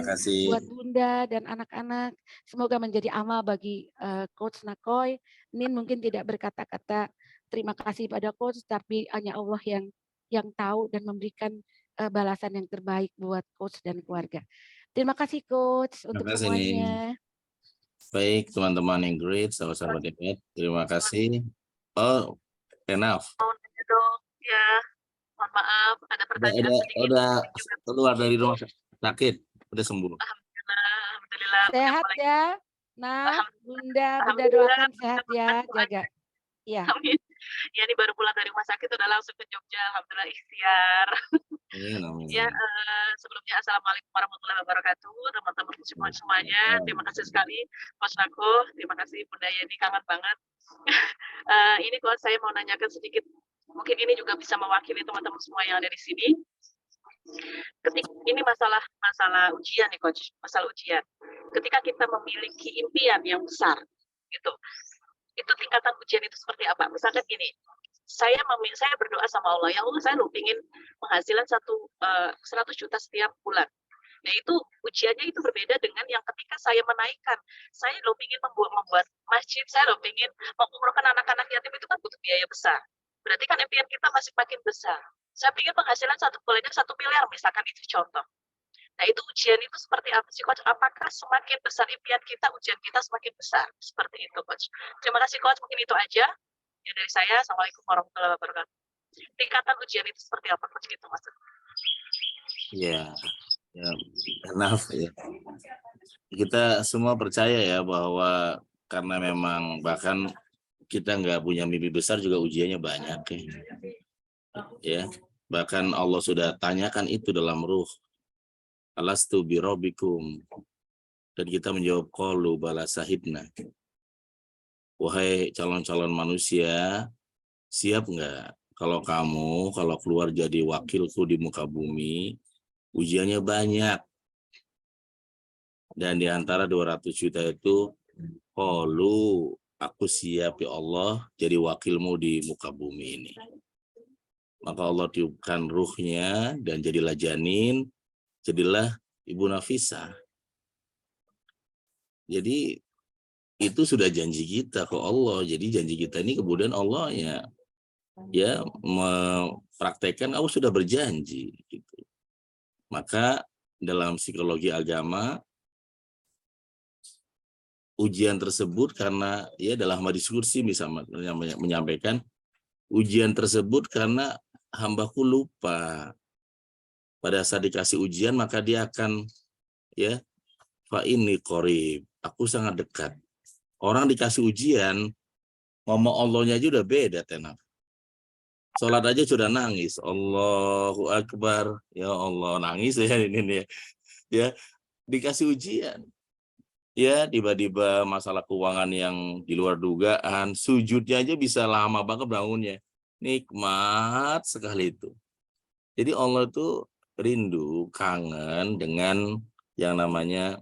buat Bunda dan anak-anak. Semoga menjadi amal bagi Coach Nakoy. Nin mungkin tidak berkata-kata terima kasih pada coach, tapi hanya Allah yang tahu dan memberikan balasan yang terbaik buat coach dan keluarga. Terima kasih coach untuk kasih. semuanya. Baik teman-teman yang great, sahabat-sahabat hebat, terima kasih. Oh, enough. Ya, mohon maaf ada pertanyaan sedikit. Udah keluar dari rumah sakit, udah sembuh. Alhamdulillah. Sehat ya, nah Bunda doakan sehat ya, jaga. Ya. Amin. Ya, ini baru pulang dari rumah sakit udah langsung ke Jogja. Alhamdulillah ikhtiar. Ya, sebelumnya assalamualaikum warahmatullahi wabarakatuh, teman-teman semuanya. Terima kasih sekali Coach Nako, terima kasih Bunda Yeni, kangen banget. Ini Coach, saya mau nanyakan sedikit, mungkin ini juga bisa mewakili teman-teman semua yang ada di sini. Ini masalah ujian nih Coach, masalah ujian. Ketika kita memiliki impian yang besar, gitu. Itu tingkatan ujian itu seperti apa? Misalkan gini, saya berdoa sama Allah, ya Allah saya ingin penghasilan 100 juta setiap bulan. Nah itu ujiannya itu berbeda dengan yang ketika saya menaikkan, saya ingin membuat masjid, saya ingin mengumrohkan anak-anak yatim, itu kan butuh biaya besar. Berarti kan impian kita masih makin besar. Saya ingin penghasilan 1 bulannya 1 miliar, misalkan itu contoh. Nah itu ujian itu seperti apa sih Coach? Apakah semakin besar impian kita, ujian kita semakin besar? Seperti itu Coach. Terima kasih Coach, mungkin itu aja ya dari saya. Assalamualaikum warahmatullahi wabarakatuh. Tingkatan ujian itu seperti apa Coach? Gitu maksud. Ya, enough ya. Kita semua percaya ya bahwa karena memang bahkan kita nggak punya mimpi besar juga ujiannya banyak ya. Bahkan Allah sudah tanyakan itu dalam ruh. Alastu birabbikum, dan kita menjawab qalu bala sahidna. Wahai calon-calon manusia, siap nggak kalau keluar jadi wakilku di muka bumi? Ujiannya banyak, dan di antara 200 juta itu qalu, aku siap ya Allah jadi wakilmu di muka bumi ini. Maka Allah tiupkan ruhnya dan jadilah janin, jadilah Ibu Nafisa. Jadi itu sudah janji kita ke Allah. Jadi janji kita ini kemudian Allah ya mempraktekkan, Allah sudah berjanji gitu. Maka dalam psikologi agama ujian tersebut karena ya dalam hadis kursi misalnya menyampaikan ujian tersebut karena hambaku lupa. Pada saat dikasih ujian maka dia akan ya fa inni qarib, aku sangat dekat. Orang dikasih ujian ngomong Allahnya aja udah beda tenang. Sholat aja sudah nangis, Allahu Akbar, ya Allah nangis ya ini ya dikasih ujian. Ya tiba-tiba masalah keuangan yang di luar dugaan, sujudnya aja bisa lama banget bangunnya. Nikmat sekali itu. Jadi Allah tuh rindu, kangen dengan yang namanya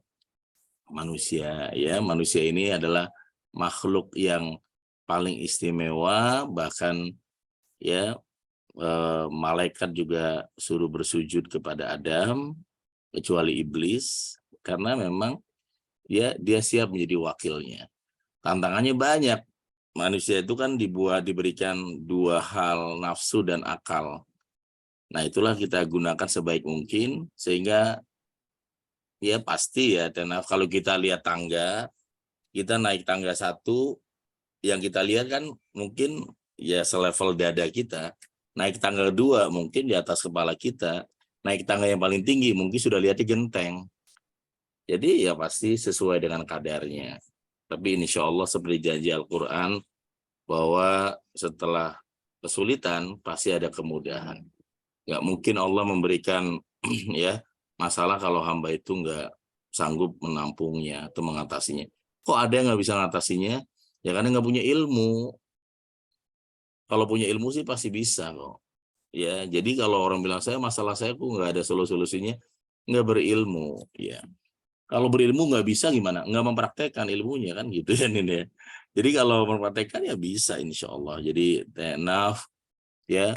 manusia ya. Manusia ini adalah makhluk yang paling istimewa, bahkan ya malaikat juga suruh bersujud kepada Adam kecuali iblis karena memang ya dia siap menjadi wakilnya. Tantangannya banyak. Manusia itu kan diberikan 2 hal, nafsu dan akal. Nah itulah kita gunakan sebaik mungkin sehingga ya pasti ya, karena kalau kita lihat tangga, kita naik tangga 1, yang kita lihat kan mungkin ya selevel dada kita, naik tangga 2 mungkin di atas kepala kita, naik tangga yang paling tinggi mungkin sudah lihatnya genteng. Jadi ya pasti sesuai dengan kadarnya. Tapi insya Allah seperti janji Al-Quran bahwa setelah kesulitan pasti ada kemudahan. Nggak mungkin Allah memberikan ya masalah kalau hamba itu nggak sanggup menampungnya atau mengatasinya. Kok ada yang nggak bisa mengatasinya? Ya karena nggak punya ilmu. Kalau punya ilmu sih pasti bisa kok. Ya, jadi kalau orang bilang masalah saya kok nggak ada solusinya, nggak berilmu. Ya, kalau berilmu nggak bisa gimana? Nggak mempraktekkan ilmunya kan gitu ya ini. Jadi kalau mempraktekkan ya bisa insya Allah. Jadi enough ya.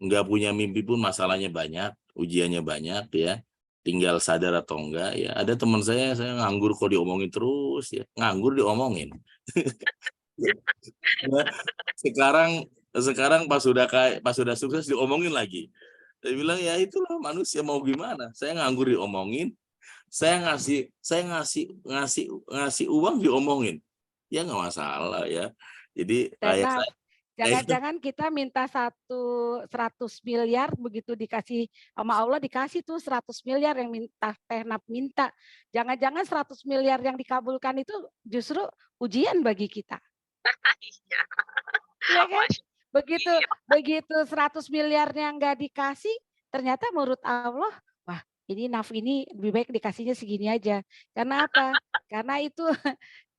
Nggak punya mimpi pun masalahnya banyak, ujiannya banyak ya, tinggal sadar atau enggak ya. Ada teman saya nganggur kok diomongin terus ya, nganggur diomongin. Nah, sekarang Sekarang pas sudah sukses diomongin lagi. Saya bilang ya itulah manusia, mau gimana? Saya nganggur diomongin, saya ngasih uang diomongin. Ya nggak masalah ya. Jadi kayak jangan-jangan kita minta 100 miliar, begitu dikasih sama Allah, dikasih tuh 100 miliar yang minta Tehnap minta. Jangan-jangan 100 miliar yang dikabulkan itu justru ujian bagi kita. Ya kan? Begitu 100 miliarnya nggak dikasih, ternyata menurut Allah, wah ini naf ini lebih baik dikasihnya segini aja. Karena apa? Karena itu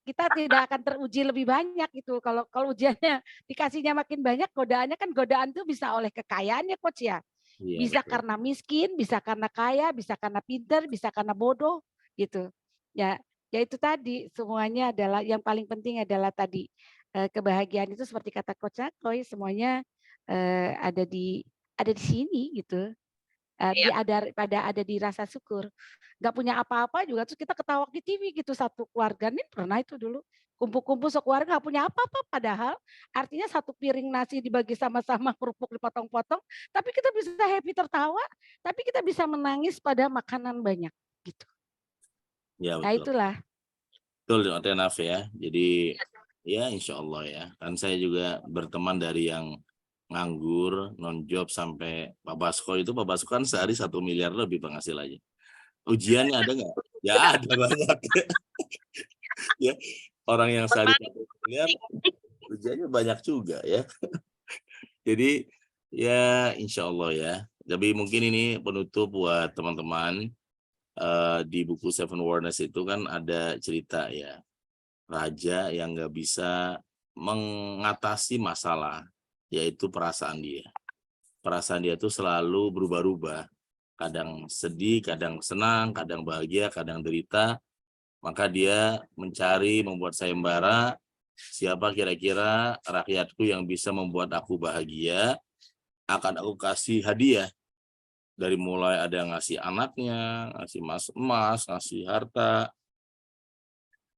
kita tidak akan teruji lebih banyak itu. Kalau ujiannya dikasihnya makin banyak, godaannya kan godaan itu bisa oleh kekayaannya, Coach ya. Iya, Bisa betul. karena miskin, bisa karena kaya, bisa karena pintar, bisa karena bodoh gitu. Ya itu tadi, semuanya adalah yang paling penting adalah tadi kebahagiaan itu seperti kata Coach Akoy, semuanya ada di sini gitu. Ada di rasa syukur. Nggak punya apa-apa juga terus kita ketawa di TV gitu, satu keluarga nih pernah itu dulu kumpul-kumpul sekeluarga nggak punya apa-apa, padahal artinya satu piring nasi dibagi sama-sama, kerupuk dipotong-potong, tapi kita bisa happy tertawa, tapi kita bisa menangis pada makanan banyak gitu. Ya, Nah betul. itulah. Betul, Naf ya. Jadi ya insya Allah ya. Kan saya juga berteman dari yang nganggur, non job sampai Pak Basko itu. Pak Basko kan sehari 1 miliar lebih penghasilannya. Ujiannya ada nggak? Ya ada banyak. Ya, orang yang sehari 1 miliar ujiannya banyak juga ya. Jadi ya insya Allah ya. Tapi mungkin ini penutup buat teman-teman. Di buku Seven Wonders itu kan ada cerita ya, raja yang nggak bisa mengatasi masalah, yaitu perasaan dia. Perasaan dia itu selalu berubah-ubah, kadang sedih, kadang senang, kadang bahagia, kadang derita. Maka dia mencari, membuat sayembara, siapa kira-kira rakyatku yang bisa membuat aku bahagia, akan aku kasih hadiah. Dari mulai ada yang ngasih anaknya, ngasih emas, ngasih harta.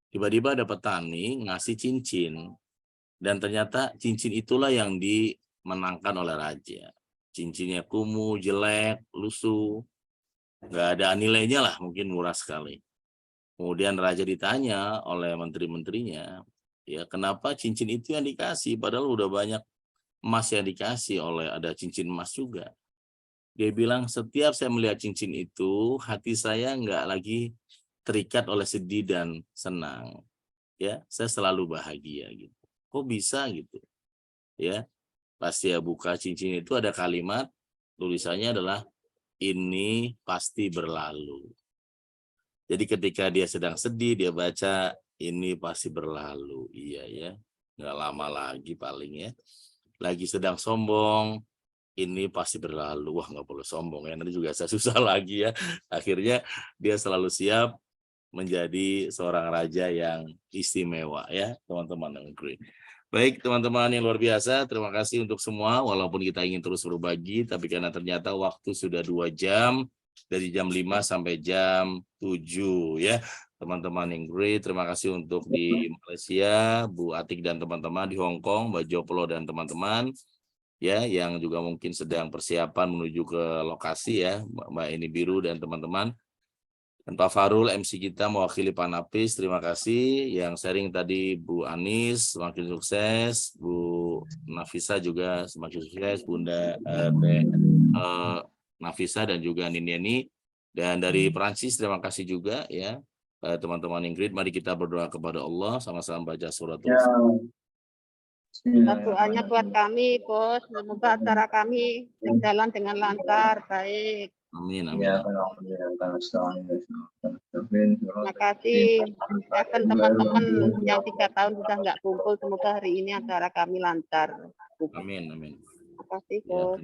Tiba-tiba ada petani ngasih cincin. Dan ternyata cincin itulah yang dimenangkan oleh raja. Cincinnya kumuh, jelek, lusuh. Nggak ada nilainya lah, mungkin murah sekali. Kemudian raja ditanya oleh menteri-menterinya, ya kenapa cincin itu yang dikasih? Padahal udah banyak emas yang dikasih ada cincin emas juga. Dia bilang, setiap saya melihat cincin itu, hati saya nggak lagi terikat oleh sedih dan senang. Ya, saya selalu bahagia gitu. Kok bisa gitu? Ya, pas dia buka cincin itu ada kalimat, tulisannya adalah ini pasti berlalu. Jadi ketika dia sedang sedih, dia baca ini pasti berlalu. Iya ya, nggak lama lagi paling ya. Lagi sedang sombong, ini pasti berlalu. Wah, nggak perlu sombong ya, nanti juga saya susah lagi ya. Akhirnya dia selalu siap menjadi seorang raja yang istimewa ya, teman-teman yang agree. Baik, teman-teman yang luar biasa, terima kasih untuk semua. Walaupun kita ingin terus berbagi, tapi karena ternyata waktu sudah 2 jam, dari jam 5 sampai jam 7 ya. Teman-teman yang great, terima kasih untuk di Malaysia, Bu Atik dan teman-teman, di Hong Kong, Mbak Joplo dan teman-teman. Ya, yang juga mungkin sedang persiapan menuju ke lokasi ya, Mbak Eni Biru dan teman-teman. Dan Pak Farul MC kita mewakili Pak Napis, terima kasih. Yang sharing tadi Bu Anis semakin sukses, Bu Nafisa juga semakin sukses, Bunda Nafisa dan juga Niniani. Dan dari Perancis terima kasih juga ya teman-teman Ingrid. Mari kita berdoa kepada Allah sama-sama baca surat Doanya buat kami, Bos. Semoga acara kami berjalan dengan lancar, baik. Amin, amin. Terima kasih. Akan teman-teman yang 3 tahun sudah nggak kumpul, semoga hari ini acara kami lancar. Amin, amin. Terima kasih, Bos.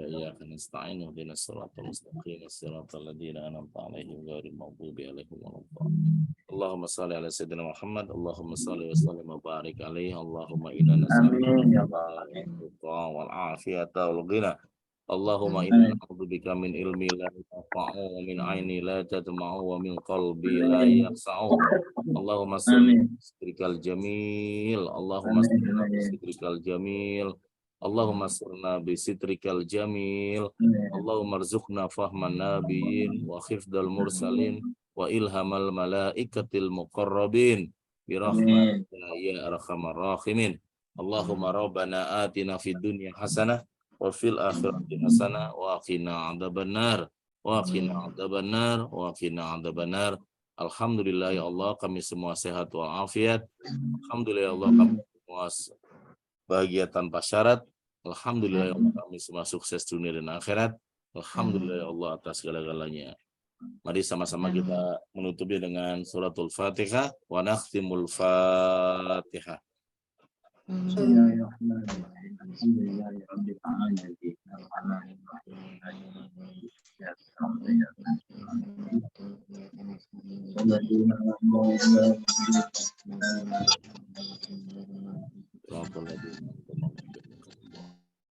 Iyyaka nasta'in ihdinas siratal mustaqim siratal ladzina an'amta 'alaihim ghairil maghdubi alaihim waladdallin. Allahumma shalli ala sayyidina Muhammad, Allahumma shalli wa sallim wa barik alaihi, Allahumma inna nas'aluka wal afiyata wal ghina. Allahumma inna na'udzubika min ilmi la yanfa'u wa min 'aini la tadma'u wa min qalbi la yakhsha'u. Allahumma shalli ala sayyidikal jamil, Allahumma shalli ala sayyidikal jamil. Allahumma surna bisitrikal jamil. Allahumma arzuqna fahman nabiyin wa khifdal mursalin wa ilhamal malaikatil muqarrabin birahmatika ya arhamar rahimin. Allahumma rabbana atina fid dunya hasanah wa fil akhirati hasanah wa qina adzabannar wa qina adzabannar wa qina adzabannar. Alhamdulillah ya Allah, kami semua sehat walafiat. Alhamdulillah ya Allah, kami semua bahagia tanpa syarat. Alhamdulillah ya Allah, kami semua sukses dunia dan akhirat. Alhamdulillah ya Allah atas segala-galanya. Mari sama-sama kita menutupnya dengan suratul Fatihah. Wa nakhtimul Fatihah.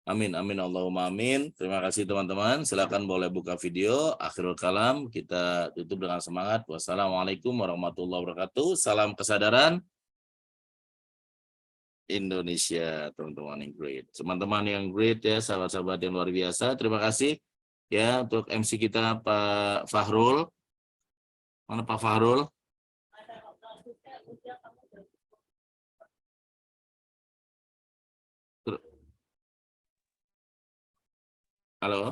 Amin, amin, Allahumma amin. Terima kasih teman-teman. Silakan boleh buka video. Akhirul kalam, kita tutup dengan semangat. Wassalamualaikum warahmatullahi wabarakatuh. Salam kesadaran Indonesia, teman-teman yang great. Teman-teman yang great ya, sahabat-sahabat yang luar biasa. Terima kasih ya untuk MC kita Pak Fahrul. Mana Pak Fahrul? Halo.